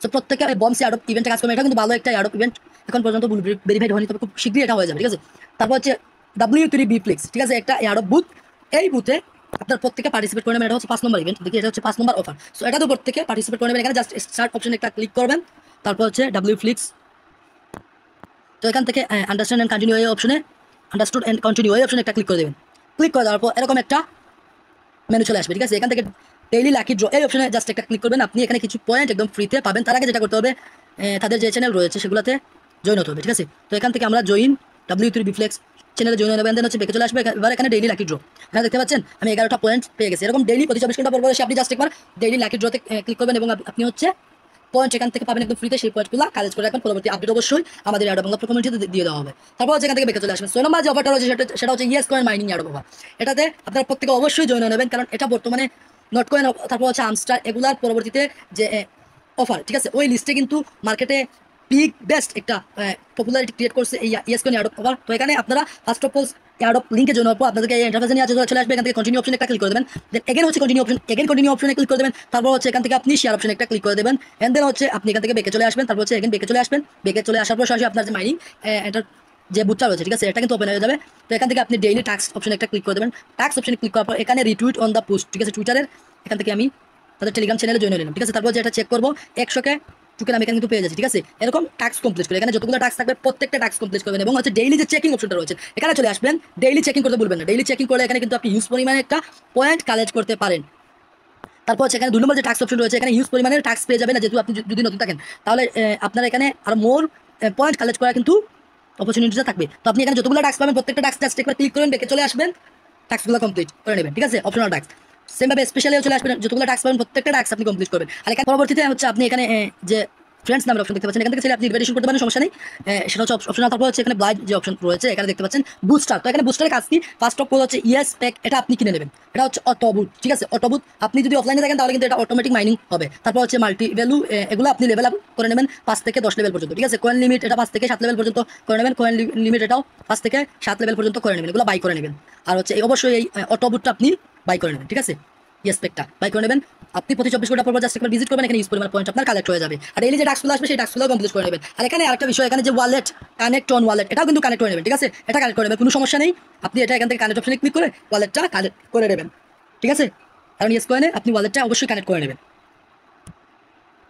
তো প্রত্যেকে বম্বস এয়ারড্রপ ইভেন্টে কাজ করবে। এটা কিন্তু ভালো একটা এয়ারড্রপ ইভেন্ট, এখন পর্যন্ত ভেরিফাইড হয়নি, তবে খুব শীঘ্রই এটা হয়ে যাবে, ঠিক আছে। তারপর হচ্ছে W3B ফ্লেক্স, ঠিক আছে, একটা এয়ারড্রপ বুথ। এই বুথে আপনার প্রত্যেকে পার্টিসিপেট করে নেবেন। এটা হচ্ছে 5 নম্বর ইভেন্ট, দেখি এটা হচ্ছে 5 নম্বর অফার। সো এটা তো প্রত্যেকে পার্টিসিপেট করে নেবেন। এখানে জাস্ট স্টার্ট অপশনে একটা ক্লিক করবেন, তারপর হচ্ছে W ফ্লিক্স। তো এখান থেকে আন্ডারস্ট্যান্ড অ্যান্ড কন্টিনিউ এই অপশনে, আন্ডারস্টুড অ্যান্ড কন্টিনিউ এই অপশনে একটা ক্লিক করে দেবেন। ক্লিক করে দেওয়ার পর এরকম একটা মেনু চলে আসবে, ঠিক আছে। এখান থেকে ডেইলি লাকি ড্র এই অপশনে জাস্ট একটা ক্লিক করবেন। আপনি এখানে কিছু পয়েন্ট একদম ফ্রিতে পাবেন। তার আগে যেটা করতে হবে, তাদের যে চ্যানেল রয়েছে সেগুলোতে জয়েন হতে হবে, ঠিক আছে। তো এখান থেকে আমরা জয়েন W3B ফ্লেক্স চ্যানেলে জয়েন হয়ে নেবেন, দেন হচ্ছে বেঁকে চলে আসবে। এবার এখানে ডেইলি লাকি ড্র, এখানে দেখতে পাচ্ছেন আমি 11টা পয়েন্ট পেয়ে গেছি। এরকম ডেইলি প্রতি 24 ঘন্টা পর এসে আপনি জাস্ট একবার ডেইলি লাকি ড্রতে ক্লিক করবেন এবং আপনি হচ্ছে পয়েন্ট এখান থেকে পাবেন একদম ফ্রিতে। সেই পয়েন্টগুলো কালেক্ট করে রাখবেন, পরবর্তী আপডেট অবশ্যই আমাদের এয়ারড্রপ বাংলা কমিউনিটিতে দিয়ে দেওয়া হবে। তারপর যেখান থেকে বেঁকে চলে আসবেন 6 নম্বর যে অফারটা রয়েছে সেটা হচ্ছে yes coin mining airdrop offer. এটাতে আপনারা প্রত্যেকে অবশ্যই জয়েন হয়ে নেবেন, কারণ এটা বর্তমানে নটকয়েন, তারপর হচ্ছে আমস্টার, এগুলার পরবর্তীতে যে অফার, ঠিক আছে, ওই লিস্টে কিন্তু মার্কেটে পিক বেস্ট একটা পপুলারিটি ক্রিয়েট করছে এই ইয়েসকয়েন এয়ারড্রপ অফার। তো এখানে আপনারা ফার্স্ট অফ অল এয়ারড্রপ লিঙ্কে জন্য আপনাদেরকে এই ইন্টারফেসে নিয়ে চলে আসবে। এখান থেকে কন্টিনিউ অপশন একটা ক্লিক করে দেবেন, দেন এগেন হচ্ছে কন্টিনিউ অপশনে ক্লিক করে দেবেন। তারপর হচ্ছে এখান থেকে আপনি শেয়ার অপশনে একটা ক্লিক করে দেবেন, এন্ড দেন হচ্ছে আপনি এখান থেকে বেকে চলে আসবেন। তারপর হচ্ছে এগেন বেকে চলে আসবেন, বেকে চলে আসার পর সরাসরি আপনার যে মাইনিং এটার যে বুটটা রয়েছে, ঠিক আছে, এটা কিন্তু ওপেন হয়ে যাবে। তো এখান থেকে আপনি ডেইলি টাস্ক অপশনে একটা ক্লিক করে দেবেন। টাস্ক অপশনে ক্লিক করার পর এখানে রিটুইট অন দ্য পোস্ট, ঠিক আছে, টুইটারের এখান থেকে আমি তাদের টেলিগ্রাম চ্যানেলে জয়েন হলাম, ঠিক আছে। তারপর যেটা চেক করবো 100কে টোকেন আমি এখানে কিন্তু পেয়ে যাচ্ছি, ঠিক আছে। এরকম টাস্ক কমপ্লিট করে এখানে যতগুলো টাস্ক থাকবে প্রত্যেকটা টাস্ক কমপ্লিট করবেন, এবং হচ্ছে ডেইলি যে চেকিং অপশনটা রয়েছে এখানে চলে আসবেন। ডেইলি চেকিং করতে ভুলবেন না, ডেইলি চেকিং করলে এখানে কিন্তু আপনি হিউজ পরিমাণে একটা পয়েন্ট কালেক্ট করতে পারেন। তারপর হচ্ছে এখানে 2 নম্বর যে টাস্ক অপশন রয়েছে এখানে হিউজ পরিমাণের টাস্ক পেয়ে যাবেন না, যেহেতু আপনি যদি নতুন থাকেন তাহলে আপনার এখানে আর মোর পয়েন্ট কালেক্ট করা কিন্তু অপরচুনিটিটা থাকবে। তো আপনি এখানে যতগুলো টাস্ক পাবেন প্রত্যেকটা টাস্ক জাস্ট একবার ক্লিক করবেন, বেঁকে চলে আসবেন, টাস্কগুলো কমপ্লিট করে নেবেন, ঠিক আছে, অপশনাল টাস্ক। সেমভাবে স্পেশালিও চলে আসবেন, যতগুলো টাস্ক পাবেন প্রত্যেকটা টাস্ক আপনি কমপ্লিট করবেন। আর এখানে পরবর্তীতে হচ্ছে আপনি এখানে যে ফ্রেন্ডস নামের অপশন দেখতে পাচ্ছেন, এখান থেকে চাইলে আপনি ইনভাইটেশন করতে পারেন, সমস্যা নেই, সেটা হচ্ছে অপশনাল। তারপর হচ্ছে এখানে ব্লাইন্ড যে অপশন রয়েছে এখানে দেখতে পাচ্ছেন বুস্টার। তো এখানে বুস্টারের কাজ কি, ফার্স্ট অফ অল হচ্ছে ইয়েস প্যাক, এটা আপনি কিনে নেবেন, এটা হচ্ছে অটোবুট, ঠিক আছে, অটোবুট। আপনি যদি অফলাইনে থাকেন তাহলে কিন্তু এটা অটোমেটিক মাইনিং হবে। তারপর হচ্ছে মাল্টি ভ্যালু, এগুলো আপনি লেভেল আপ করে নেবেন 5 থেকে 10 লেভেল পর্যন্ত, ঠিক আছে। কয়েন লিমিট এটা 5 থেকে 7 লেভেল পর্যন্ত করে নেবেন, কয়েন লিমিট এটাও 5 থেকে 7 লেভেল পর্যন্ত করে নেবেন, এগুলো বাই করে নেবেন। আর হচ্ছে অবশ্যই এই অটোবুটটা আপনি বাই করে নেবেন, ঠিক আছে, ইয়েস প্যাকটা বাই করে নেবেন। আপনি প্রতি 24 ঘন্টা পর জাস্ট একবার ভিজিট করবেন, এখানে ইউজ পরিমাণ পয়েন্ট আপনার কালেক্ট হয়ে যাবে। আর এই যে টাস্কগুলো আসবে সেই টাস্কগুলো কমপ্লিট করে নেবেন। আর এখানে আরেকটা বিষয়, এখানে যে ওয়ালেট কানেক্ট অন ওয়ালেট, এটাও কিন্তু কানেক্ট করে নেবেন, ঠিক আছে, এটা কানেক্ট করে নেবেন, কোনো সমস্যা নেই। আপনি এটা এখান থেকে কানেক্ট অপশনে ক্লিক করে ওয়ালেটটা কানেক্ট করে নেবেন, ঠিক আছে, কারণ ইয়েস কয়েনে আপনি ওয়ালেটটা অবশ্যই কানেক্ট করে নেবেন।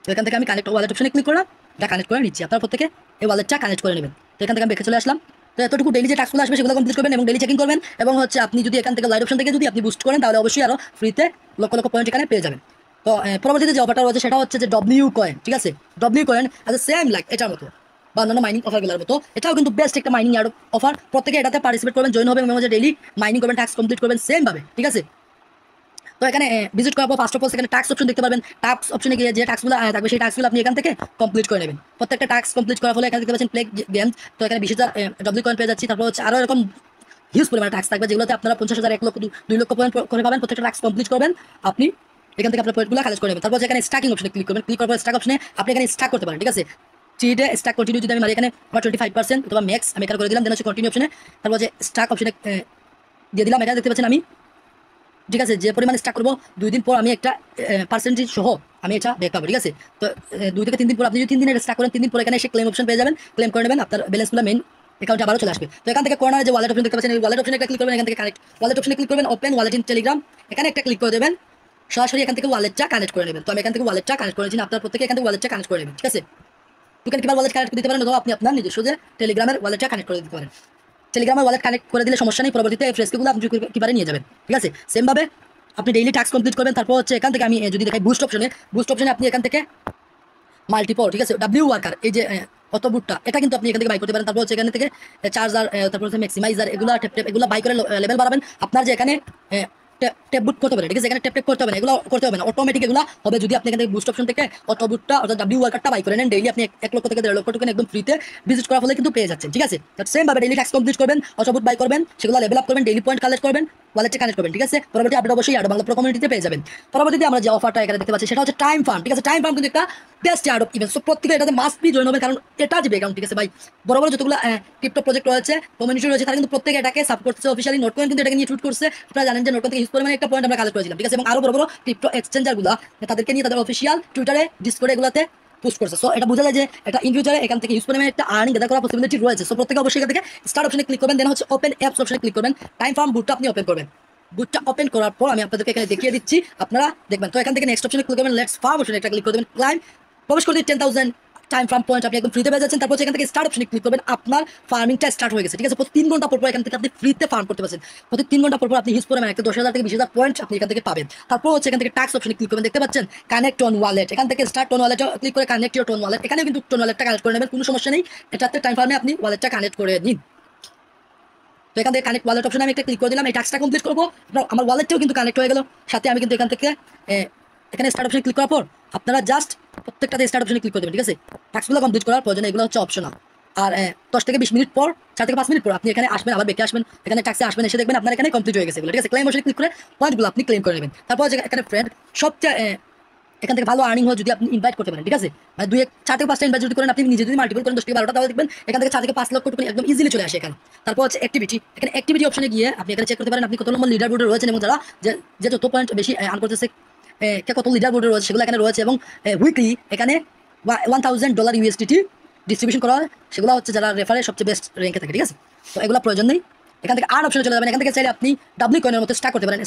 তো এখান থেকে আমি কানেক্ট ওয়ালেট অপশনে ক্লিক করলাম, এটা কানেক্ট করে নিচ্ছি, আপনার প্রত্যেকে এই ওয়ালেটটা কানেক্ট করে নেবেন। তো এখান থেকে আমি বেঁকে চলে আসলাম। তো এতটুকু ডেইলি যে টাস্কগুলো আসবে সেগুলো কমপ্লিট করবেন এবং ডেইলি চেকিং করবেন, এবং হচ্ছে আপনি যদি এখান থেকে লাইট অপশন থেকে যদি আপনি বুস্ট করেন তাহলে অবশ্যই আরও ফ্রিতে লক্ষ লক্ষ পয়েন্ট এখানে পেয়ে যাবেন। তো পরবর্তীতে যে অফারটা রয়েছে সেটা হচ্ছে যে ডব্লিউ কয়েন, ঠিক আছে, W coin as a same like এটার মতো বা অন্যান্য মাইনিং অফারগুলোর মতো এটাও কিন্তু বেস্ট একটা মাইনিং অফার। প্রত্যেকে এটাতে পার্টিসিপেট করবেন, জয়েন হবেন এবং হচ্ছে ডেইলি মাইনিং করবেন, টাস্ক কমপ্লিট করবেন সেমভাবে, ঠিক আছে। তো এখানে ভিজিট করার পর ফার্স্ট অফ অল এখানে টাস্ক অপশন দেখতে পারবেন। টাস্ক অপশনে গিয়ে যে টাস্কগুলো থাকবে সেই টাস্কগুলো আপনি এখান থেকে কমপ্লিট করে নেবেন। প্রত্যেকটা টাস্ক কমপ্লিট করার ফলে এখানে দেখতে পাচ্ছেন প্লে গেম। তো এখানে 20,000 ডব্লিউ কয়েন পেয়ে যাচ্ছি। তারপর হচ্ছে আরও এরকম হিউজ পরিমাণে টাস্ক থাকবে যেগুলোতে আপনারা 50,000, 1 লক্ষ, 2 লক্ষ পয়েন্ট করে পাবেন। প্রত্যেকটা টাস্ক কমপ্লিট করবেন, আপনি এখান থেকে আপনার পয়েন্টগুলো কালেক্ট করে নেবেন। তারপর এখানে স্টাকিং অপশনে ক্লিক করবেন, ক্লিক করার পর স্টাক অপশনে আপনি এখানে স্টাক করতে পারেন, ঠিক আছে। 3 ডে স্টাক কন্টিনিউ যদি আমি মারি এখানে আমার 25% অথবা ম্যাক্স আমি এখানে করে দিলাম, দেন হচ্ছে কন্টিনিউ অপশনে তারপর যে স্টাক অপশনে দিয়ে দিলাম। এখানে দেখতে পাচ্ছেন আমি, ঠিক আছে, যে পরিমাণে স্টাক করবো 2 দিন পর আমি একটা পার্সেন্টেজ সহ আমি এটা ব্যাক পাবো, ঠিক আছে। তো 2 থেকে 3 দিন পর আপনি যদি 3 দিনের স্টাক করেন 3 দিন পর এখানে এসে ক্লেম অপশন পেয়ে যাবেন, ক্লেম করে নেবেন, আপনার ব্যালেন্সগুলো মেইন অ্যাকাউন্টে আবারও চলে আসবে। তো এখান থেকে কর্নারে যে ওয়ালেট অপশন দেখতে পাচ্ছেন এই ওয়ালেট অপশনে একটা ক্লিক করবেন, এখান থেকে কানেক্ট ওয়ালেট অপশনে ক্লিক করবেন, ওপেন ওয়ালেট ইন টেলিগ্রাম, এখানে একটা ক্লিক করে দেবেন, সরাসরি এখান থেকে ওয়ালেটটা কানেক্ট করে নেবেন। তো আমি এখান থেকে ওয়ালেটটা কানেক্ট করেছি, আপনার প্রত্যেকে এখান থেকে ওয়ালেটটা কানেক্ট করে নেবেন, ঠিক আছে। টোকেন কিভাবে ওয়ালেট কানেক্ট করে দিতে পারেন, অথবা আপনি আপনার নিজস্ব যে টেলিগ্রামের ওয়ালেটটা কানেক্ট করে দিতে পারেন। টেলিগ্রামের ওয়ালেট কানেক্ট করে দিলে সমস্যা নেই, পরবর্তীতে এই ফ্রেস্কিগুলো আপনি কিভাবে নিয়ে যাবেন, ঠিক আছে। সেমভাবে আপনি ডেইলি টাস্ক কমপ্লিট করবেন। তারপর হচ্ছে এখান থেকে আমি যদি দেখাই বুস্ট অপশনে আপনি এখান থেকে মাল্টিপল, ঠিক আছে, ডাব্লিউ ওয়ার্কার এই যে অটোবুটটা এটা কিন্তু আপনি এখান থেকে বাই করতে পারেন। তারপর হচ্ছে এখান থেকে চার্জার, তারপর হচ্ছে ম্যাক্সিমাইজার, এগুলো ট্যাপ এগুলো বাই করে লেভেল বাড়াবেন। আপনার যে এখানে ট্যাপ বুট করতে পারেন, ঠিক আছে, এখানে ট্যাপ করতে হবে না, এগুলো করতে হবে না, অটোমেটিক এগুলো হবে যদি আপনি এখান থেকে বুস্ট অপশন থেকে অটোবুটটা অর্থাৎ ডাব্লিউ ওয়ার্কারটা বাই করে নেন। ডেইলি আপনি 1 লক্ষ থেকে 1.5 লক্ষ টোকেন একদম ফ্রিতে ভিজিট করার ফলে কিন্তু পেয়ে যাচ্ছেন, ঠিক আছে। সেম ভাবে ডেইলি টাস্ক কমপ্লিট করবেন, অটোবুট বাই করবেন, সেগুলো লেভেল আপ করবেন, ডেইলি পয়েন্ট কালেক্ট করবেন, ওয়ালেটে কানেক্ট করবেন, ঠিক আছে। পরবর্তী আপডেট অবশ্যই আরো বাংলা কমিউনিটিতে পেয়ে যাবেন। পরবর্তীতে আমরা যে অফারটা এখানে দেখতে পাচ্ছি সেটা হচ্ছে টাইম ফার্ম, ঠিক আছে। টাইম ফার্ম কিন্তু একটা best art of event, so প্রত্যেকে এটাতে মাস্ট বি জয়েন হবে, কারণ এটা যে ব্যাকগ্রাউন্ড, ঠিক আছে ভাই, বড় বড় যতগুলো ক্রিপ্টো প্রজেক্ট রয়েছে, কমিউনিটি রয়েছে, তারা কিন্তু প্রত্যেকে এটাকে সাপোর্ট করছে। অফিসিয়ালি নোটকয়েন কিন্তু এটাকে নিয়ে টুইট করছে, আপনারা জানেন যে নোটকয়েন থেকে হিউজ পরিমাণে একটা পয়েন্ট আমরা কালেক্ট করেছিলাম, ঠিক আছে। এবং আরো বড় বড় ক্রিপ্টো এক্সচেঞ্জারগুলো তাদেরকে নিয়ে তাদের অফিসিয়াল টুইটারে ডিসকর্ডে এগুলোতে পোস্ট করছে। সো এটা বোঝা যায় যে এটা ইন ফিউচারে এখান থেকে হিউজ পরিমাণে একটা আর্নিং গেদার করার পসিবিলিটি রয়েছে। সো প্রত্যেকে অবশ্যই এখান থেকে স্টার্ট অপশনে ক্লিক করবেন, দেন হচ্ছে ওপেন অ্যাপস অপশনে ক্লিক করবেন, টাইম ফার্ম বুটটা আপনি ওপেন করবেন। বুটটা ওপেন করার পর আমি আপনাদেরকে এখানে দেখিয়ে দিচ্ছি, আপনারা দেখবেন। তো এখান থেকে নেক্সট অপশনে ক্লিক করবেন, লেটস ফার্ম অপশনে একটা ক্লিক করে দেবেন, ক্লাইম প্রবেশ করে 10,000 টাইম ফার্ম পয়েন্ট আপনি একদম ফ্রিতে পেয়ে যাচ্ছেন। তারপর এখান থেকে স্টার্ট অপশনে ক্লিক করবেন, আপনার ফার্মিংটা স্টার্ট হয়ে গেছে, ঠিক আছে। প্রতি 3 ঘন্টা পর এখান থেকে আপনি ফ্রিতে ফার্ম করতে পারছেন। প্রতি 3 ঘন্টা পর আপনি হিউজ পরিমাণে একটা 10,000 থেকে 20,000 পয়েন্ট আপনি এখান থেকে পাবেন। তারপর হচ্ছে এখান থেকে টাস্ক অপশনে ক্লিক করবেন, দেখতে পাচ্ছেন কানেক্ট অন ওয়ালেট, এখান থেকে স্টার্ট অন ওয়ালেট ক্লিক করে কানেক্ট ইউর টোন ওয়ালেট, এখানে কিন্তু টোন ওয়ালেটটা কানেক্ট করে নেবেন, কোনো সমস্যা নেই। এটাতে টাইম ফার্মে আপনি ওয়ালেটটা কানেক্ট করে নিন। তো এখান থেকে কানেক্ট ওয়ালেট অপশনে আমি একটা ক্লিক করে দিলাম, এই টাস্কটা কমপ্লিট করবো, আমার ওয়ালেটটাও কিন্তু কানেক্ট হয়ে গেল। সাথে আমি কিন্তু এখান থেকে এখানে স্টার্ট অপশনে ক্লিক করার পর আপনারা জাস্ট প্রত্যেকটাতে স্টার্ট অপশনে ক্লিক করে দেবেন, ঠিক আছে। টাস্কগুলো কমপ্লিট করার প্রয়োজন, এগুলো হচ্ছে অপশনাল। আর 10 থেকে 20 মিনিট পর 4 থেকে 5 মিনিট পর আপনি এখানে আসবেন, আবার বেঁকে আসবেন, এখানে ট্যাক্সে আসবেন, এসে দেখবেন আপনার এখানে কমপ্লিট হয়ে গেছে এগুলো, ঠিক আছে। ক্লেম অপশনে ক্লিক করে পয়েন্টগুলো আপনি ক্লেম করে নেবেন। তারপর এখানে ফ্রেন্ড সবচেয়ে এখান থেকে ভালো আর্নিং হয় যদি আপনি ইনভাইট করতে পারেন, ঠিক আছে। মানে 4 থেকে 5টা ইনভাইট যদি করেন, আপনি নিজে যদি মাল্টিপল করেন 10 থেকে 12টা, তাহলে দেখবেন এখান থেকে 4 থেকে 5 লক্ষ টোকেন একদম ইজিলি চলে আসে এখানে। তারপর হচ্ছে অ্যাক্টিভিটি, এখানে অ্যাক্টিভিটি অপশনে গিয়ে আপনি এখানে চেক করতে পারেন আপনি কত নম্বর লিডার বোর্ডে রয়েছেন এবং যারা যে যত পয়েন্ট বেশি আর্ন করতেছে, কত লিডার বোর্ডে রয়েছে সেগুলো এখানে রয়েছে। এবং উইকলি এখানে $1000 USDT ডিস্ট্রিবিউশন করা হয়, সেগুলো হচ্ছে যারা রেফারে সবচেয়ে বেস্ট র্যাঙ্কে থাকে, ঠিক আছে। তো এগুলো প্রয়োজন নেই। এখান থেকে আর্ন অপশনে চলে যাবেন, এখান থেকে চাইলে আপনি ডাব্লিউ কয়েনের মতো স্টার্ট করতে পারেন,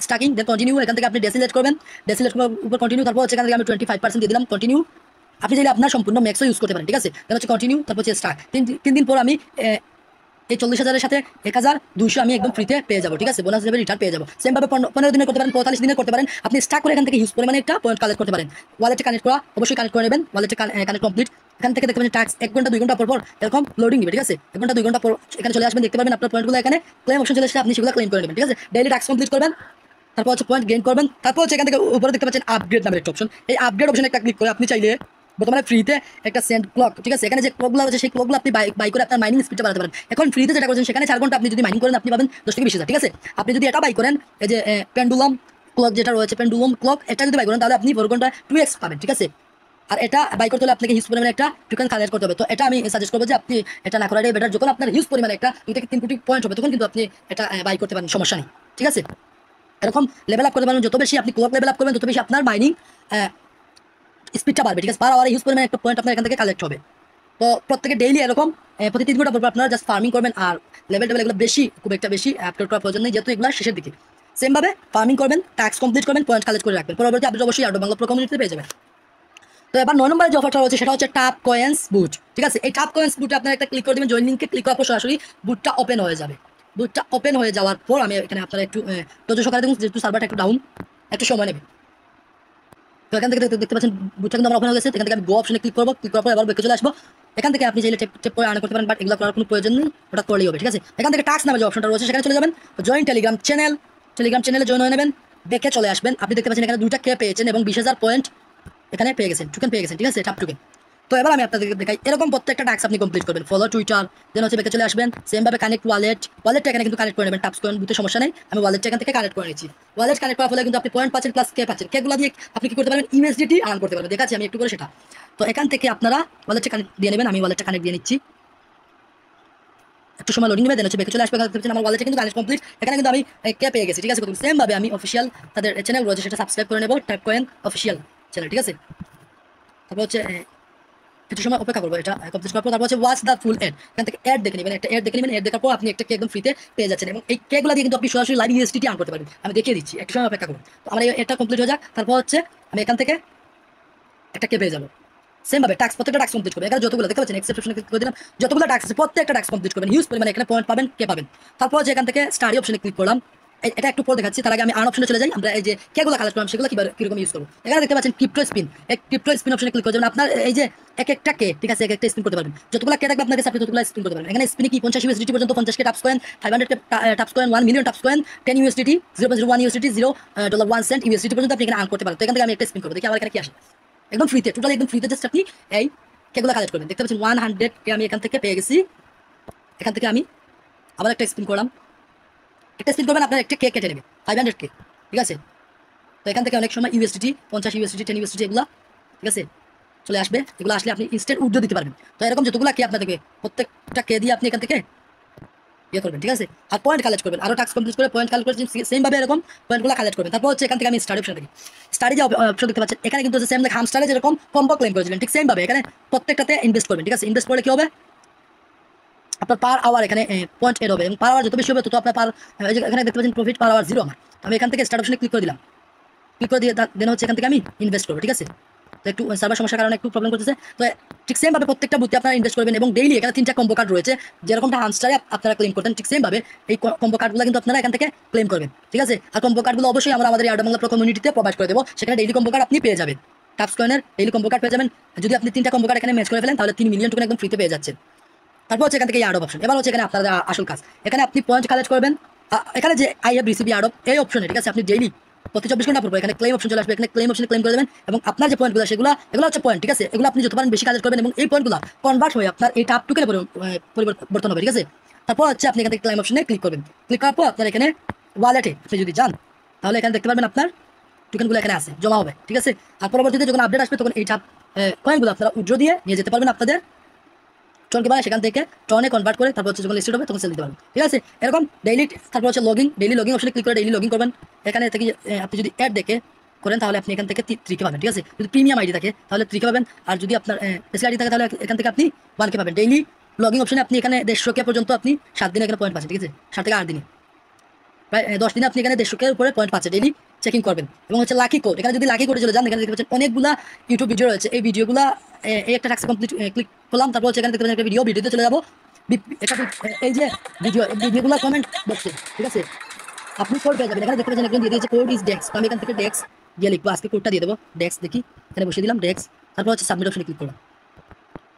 স্টার্টিং দেন কন্টিনিউ, এখান থেকে আপনি ডেসিলেট করবেন, ডেসিলেট করার উপর কন্টিনিউ, তারপর হচ্ছে এখান থেকে আমি 25% দিয়ে দিলাম কন্টিনিউ। আপনি চাইলে আপনার সম্পূর্ণ ম্যাক্সও ইউজ করতে পারেন, ঠিক আছে। দেন হচ্ছে কন্টিনিউ, তারপর হচ্ছে স্টার্ট। 3 দিন পর আমি এই 40,000-এর সাথে 1,200 আমি একদম ফ্রিতে পেয়ে যাবো, ঠিক আছে। বোনাস হিসেবে রিটার্ন পেয়ে যাবো। সেমভাবে 15 দিনে করতে পারেন, 45 দিনে করতে পারেন। আপনি স্টার্ট করে এখান থেকে হিউজ পরিমাণে একটা পয়েন্ট কালেক্ট করতে পারেন। ওয়ালেটে কানেক্ট করা অবশ্যই কানেক্ট করে নেবেন, ওয়ালেটে কানেক্ট কমপ্লিট। এখান থেকে দেখতে পাবেন টাস্ক 1 ঘন্টা 2 ঘন্টা পর এরকম লোডিং দিবে, ঠিক আছে। 1 ঘন্টা 2 ঘন্টা পর এখানে চলে আসবেন, দেখতে পাবেন আপনার পয়েন্টগুলো এখানে ক্লেম অপশন চলে আসছে, আপনি সেগুলো ক্লেম করে নেবেন, ঠিক আছে। ডেইলি টাস্ক কমপ্লিট করবেন, তারপর হচ্ছে পয়েন্ট গেইন করবেন। তারপর হচ্ছে এখান থেকে উপরে দেখতে পাচ্ছেন আপগ্রেড নামের একটা অপশন। এই আপগ্রেড অপশনে একটা ক্লিক করে আপনি চাইলে বর্তমানে ফ্রিতে একটা সেন্ট ক্লক, ঠিক আছে, এখানে যে ক্লকগুলো আছে সেই ক্লকগুলো আপনি বাই করে আপনার মাইনিং স্পিডটা বাড়াতে পারেন। এখন ফ্রিতে যেটা করছেন সেখানে 4 ঘন্টা আপনি যদি মাইনিং করেন আপনি পাবেন 10 থেকে 20,000, ঠিক আছে। আপনি যদি এটা বাই করেন, এই যে পেন্ডুলাম ক্লক যেটা রয়েছে, পেন্ডুলাম ক্লক, এটা যদি বাই করেন তাহলে আপনি 4 ঘন্টা 2x পাবেন, ঠিক আছে। আর এটা বাই করতে হলে আপনাকে হিউজ পরিমাণে একটা টোকেন কালেক্ট করতে হবে। তো এটা আমি সাজেস্ট করবো যে আপনি এটা না করাটাই বেটার। যখন আপনার হিউজ পরিমাণে একটা 2 থেকে 3 কোটি পয়েন্ট হবে তখন কিন্তু আপনি এটা বাই করতে পারেন, সমস্যা নেই, ঠিক আছে। এরকম লেভেল আপ করতে পারেন, যত বেশি আপনি ক্লক লেভেল আপ করবেন তত বেশি আপনার মাইনিং স্পিডটা বাড়বে, ঠিক আছে। পার আওয়ারে হিউজ পরিমাণে একটা পয়েন্ট আপনার এখান থেকে কালেক্ট হবে। তো প্রত্যেকে ডেইলি এরকম প্রতি 3 ঘন্টা পর আপনারা জাস্ট ফার্মিং করবেন। আর লেভেল এগুলো বেশি, খুব একটা বেশি আপডেট করার প্রয়োজন নেই, যেহেতু এগুলো শেষের দিকে। সেমভাবে ফার্মিং করবেন, টাস্ক কমপ্লিট করবেন, পয়েন্ট কালেক্ট করে রাখবেন, পরবর্তী আপডেট অবশ্যই আরো বাংলা প্রো কমিউনিটিতে পেয়ে যাবেন। তো এবার 9 নম্বরে যে অফারটা রয়েছে সেটা হচ্ছে টাপ কয়েন্স বুট, ঠিক আছে। এই টাপ কয়েন্স বুটে আপনারা একটা ক্লিক করে দেবেন, জয়েন লিঙ্কে ক্লিক করার পর সরাসরি বুটটা ওপেন হয়ে যাবে। বুটটা ওপেন হয়ে যাওয়ার পর আমি এখানে আপনারা একটু ধৈর্য সহকারে দেখুন, যেহেতু সার্ভারটা একটু ডাউন, একটু সময় নেবে। তো এখান থেকে দেখতে পাচ্ছেন বুটটা কিন্তু আমার ওপেন হয়ে গেছে। এখান থেকে আমি গো অপশনে ক্লিক করবো, ক্লিক করার পর এবার বেঁকে চলে আসবো। এখান থেকে আপনি চাইলে টেপ করে আর্ন করতে পারেন, বাট এগুলো করার কোনো প্রয়োজন নেই, ওটা করলেই হবে, ঠিক আছে। এখান থেকে টাস্ক নামে যে অপশনটা রয়েছে সেখানে চলে যাবেন, জয়েন টেলিগ্রাম চ্যানেলে জয়েন হয়ে নেবেন, দেখে চলে আসবেন। আপনি দেখতে পাচ্ছেন এখানে 2টা কে পেয়েছেন এবং 20,000 পয়েন্ট এখানে পেয়ে গেছেন, টোকেন পেয়ে গেছেন, ঠিক আছে, টাপ টোকেন। তো এবার আমি আপনাদেরকে দেখাই এরকম প্রত্যেকটা টাস্ক আপনি কমপ্লিট করবেন। ফলো টুইটার, দেন হচ্ছে বেঁকে চলে আসবেন। সেমভাবে কানেক্ট ওয়ালেটটা এখানে কিন্তু কানেক্ট করে নেবেন, টাপস কয়েন বুথে সমস্যা নেই, আমি ওয়ালেটটা এখান থেকে কানেক্ট করে নিচ্ছি। ওয়ালেট কানেক্ট করার ফলে কিন্তু আপনি পয়েন্ট পাচ্ছেন প্লাস কে পাচ্ছেন, কেগুলো দিয়ে আপনি কি করতে পারবেন, ইউএসডিটি আর্ন করতে পারবেন। দেখাচ্ছি আমি একটু করে সেটা। তো এখান থেকে আপনারা ওয়ালেটটা কানেক্ট দিয়ে নেবেন, আমি ওয়ালেটটা কানেক্ট দিয়ে নিচ্ছি, একটু সময় লোডিং নেবে, দেন হচ্ছে বেঁকে চলে আসবে। আমার ওয়ালেটে কিন্তু কানেক্ট কমপ্লিট, এখানে কিন্তু আমি কে পেয়ে গেছি, ঠিক আছে। সেমভাবে আমি অফিসিয়াল তাদের চ্যানেল রয়েছে সেটা সাবস্ক্রাইব করে নেবো, টাপ কয়েন অফিসিয়াল চ্যানেল, ঠিক আছে। তারপর হচ্ছে কিছু সময় অপেক্ষা করবো এটা কমপ্লিট করার পর। তারপর হচ্ছে ওয়াচ দ্য ফুল এড, এখান থেকে অ্যাড দেখে নেবেন, একটা অ্যাড দেখে নেবেন। অ্যাড দেখার পর আপনি একটা কে একদম ফ্রিতে পেয়ে যাচ্ছেন এবং এই কেগুলো দিয়ে কিন্তু আপনি সরাসরি লাইভ ইউএসডিটি আর্ন করতে পারবেন। আমি দেখিয়ে দিচ্ছি, একটু সময় অপেক্ষা করুন। তো আমার এটা কমপ্লিট হয়ে যাক, তারপর হচ্ছে আমি এখান থেকে একটা কে পেয়ে যাবো। সেমভাবে প্রত্যেকটা টাস্ক কমপ্লিট করবেন। এখানে যতগুলো দেখতে পাচ্ছেন এক্সেপশনে ক্লিক করে দিলাম, যতগুলো টাস্ক আছে প্রত্যেকটা টাস্ক কমপ্লিট করবেন, হিউজ পরিমাণে এখানে পয়েন্ট পাবেন, কে পাবেন। তারপর হচ্ছে এখান থেকে স্টাডি অপশনে ক্লিক করলাম, এটা একটু পর দেখাচ্ছি। তার আগে আমি আর্ন অপশনে চলে যাই, আমরা এই যে কেগুলো কালেক্ট করলাম সেগুলো কিরকম ইউজ করবো। এখানে দেখতে পাচ্ছেন ক্রিপ্টো স্পিন, এই ক্রিপ্টো স্পিন অপশনে ক্লিক করে যাবেন। আপনার এই যে একটা কে, ঠিক আছে, একটা স্পিন করতে পারবেন, যতগুলো কে থাকবে আপনার কাছে আপনি ততগুলো স্পিন করতে পারবেন। এখানে স্পিনে কি 50 USDT পর্যন্ত, 50K taps coin, 500K taps coin, 1 million taps coin, 10 USDT, 0.01 USDT, $0.01 USDT পর্যন্ত আপনি এখানে আর্ন করতে পারেন। তো এখান থেকে আমি একটা স্পিন করবো, দেখি আমার এখানে কি আসে। একদম ফ্রিতে, টোটালি একদম ফ্রিতে, জাস্ট আপনি এই কেগুলো কালেক্ট করবেন। দেখতে পাচ্ছেন 100K আমি এখান থেকে পেয়ে গেছি। এখান থেকে আমি আবার একটা স্পিন করলাম, একটা স্পিন করবেন, আপনার একটা কে কেটে নেবে 500K, ঠিক আছে। তো এখান থেকে অনেক সময় ইউএসডিটি 50 USDT 10 USDT এগুলো, ঠিক আছে, চলে আসবে। এগুলো আসলে আপনি ইনস্ট্যান্ট উইথড্র দিতে পারবেন। তো এরকম যতগুলো কে আপনার দেখবে প্রত্যেকটা কে দিয়ে আপনি এখান থেকে ইয়ে করবেন, ঠিক আছে। আর পয়েন্ট কালেক্ট করবেন, আরও টাস্ক কমপ্লিট করে পয়েন্ট কালেক্ট করছেন, সেমভাবে এরকম পয়েন্টগুলো কালেক্ট করবেন। তারপর হচ্ছে এখান থেকে আমি স্টাডি অপশন দেখি, স্টাডি যে অপশন দেখতে পাচ্ছেন এখানে কিন্তু সেম হামস্টারে যেরকম কম্বো ক্লেম করেছিলেন ঠিক সেমভাবে এখানে প্রত্যেকটাতে ইনভেস্ট করবেন, ঠিক আছে। ইনভেস্ট করলে কি হবে, আপনার পার আওয়ার এখানে পয়েন্ট এড হবে এবং পার আওয়ার যত বেশি হবে তত আপনার এখানে দেখতে পাচ্ছেন প্রফিট পার আওয়ার 0 আমার। আমি এখান থেকে স্টার্ট অপশনে ক্লিক করে দিলাম, ক্লিক করে দিয়ে দেন হচ্ছে এখান থেকে আমি ইনভেস্ট করবো, ঠিক আছে। তো একটু সার্ভার সমস্যার কারণে একটু প্রবলেম করতেছে। তো ঠিক সেমভাবে প্রত্যেকটা বুথে আপনারা ইনভেস্ট করবেন এবং ডেইলি এখানে 3টা কম্বো কার্ড রয়েছে, যেরকমটা হামস্টারে আপনারা ক্লেম করতেন ঠিক সেমভাবে এই কম্বো কার্ডগুলো কিন্তু আপনারা এখান থেকে ক্লেম করবেন, ঠিক আছে। আর কম্বো কার্ডগুলো অবশ্যই আমরা আমাদের আড্ডা বাংলা প্রো কমিউনিটিতে প্রোভাইড করে দেবো, সেখানে ডেইলি কম্বো কার্ড আপনি পেয়ে যাবেন। টাপস কয়েনের ডেইলি কম্বো কার্ড পেয়ে যাবেন। যদি আপনি 3টা কম্বো কার্ড এখানে ম্যাচ করে ফেলেন তাহলে 3 মিলিয়ন টোকেন একদম ফ্রিতে পেয়ে যাচ্ছেন। তারপর হচ্ছে এখান থেকে আর্ট অপশন, এবার হচ্ছে এখানে আপনাদের আসল কাজ, এখানে আপনি পয়েন্ট কালেক্ট করবেন। এখানে যে আই হ্যাভ রিসিভ আর্ট এই অপশনে, ঠিক আছে, আপনি ডেইলি প্রতি 24 ঘন্টা পর এখানে ক্লেম অপশন চলে আসবে, এখানে ক্লেম অপশনে ক্লেম করে দেবেন এবং আপনার যে পয়েন্টগুলো এগুলো হচ্ছে পয়েন্ট, ঠিক আছে। এগুলো আপনি যত পারেন বেশি কালেক্ট করবেন এবং এই পয়েন্টগুলো কনভার্ট হয়ে আপনার এই টাপ টুকেনে পরিবর্তন হবে, ঠিক আছে। তারপর হচ্ছে আপনি এখান থেকে ক্লেম অপশনে ক্লিক করবেন, ক্লিক করার পর আপনার এখানে ওয়ালেটে আপনি যদি যান তাহলে এখানে দেখতে পারবেন আপনার টোকেনগুলো এখানে আছে, জমা হবে, ঠিক আছে। আর পরবর্তীতে যখন আপডেট আসবে তখন এই টাপ কয়েনগুলো আপনারা উইথড্র দিয়ে নিয়ে যেতে পারবেন আপনাদের টনকে বানায়, সেখান থেকে টনে কনভার্ট করে তারপর হচ্ছে যখন লিস্টেড হবে তখন সেল দিতে পারবেন, ঠিক আছে। এরকম ডেইলি, তারপর হচ্ছে ডেইলি লগিং অপশনে ক্লিক করে ডেইলি লগিং করবেন। এখানে থেকে আপনি যদি অ্যাড দেখে করেন তাহলে আপনি এখান থেকে 3 কে পাবেন, ঠিক আছে। যদি প্রিমিয়াম আইডি থাকে তাহলে 3 কে পাবেন, আর যদি আপনার বেসিক আইডি থাকে তাহলে এখান থেকে আপনি 1 কে পাবেন। ডেইলি লগিং অপশনে আপনি এখানে 150 কে পর্যন্ত আপনি 7 দিনে এখানে পয়েন্ট পাচ্ছেন, ঠিক আছে। 7 থেকে 8 দিনে প্রায় 10 দিনে আপনি এখানে 150 কে উপরে পয়েন্ট পাচ্ছেন, ডেইলি চেকিং করবেন। এবং হচ্ছে লাকি কোড, এখানে যদি লাকি কোডে চলে যান এখানে দেখতে পাচ্ছেন অনেকগুলা ইউটিউব ভিডিও রয়েছে। এই ভিডিওগুলো এই একটা টাস্ক কমপ্লিট ক্লিক করলাম, তারপর হচ্ছে এখানে দেখতে পাচ্ছেন একটা ভিডিওতে চলে যাবো এই যে ভিডিওগুলো কমেন্ট বক্সে, ঠিক আছে, আপনি কোড পেয়ে যাবেন। এখানে দেখতে পাচ্ছেন একজন দিয়ে দিয়েছে কোড ইজ ডেক্স, আমি এখান থেকে ডেক্স দিয়ে লিখবো, আজকে কোডটা দিয়ে দেবো ডেক্স, দেখি এখানে বসিয়ে দিলাম ডেক্স, তারপর হচ্ছে সাবমিট অপশনে ক্লিক করলাম।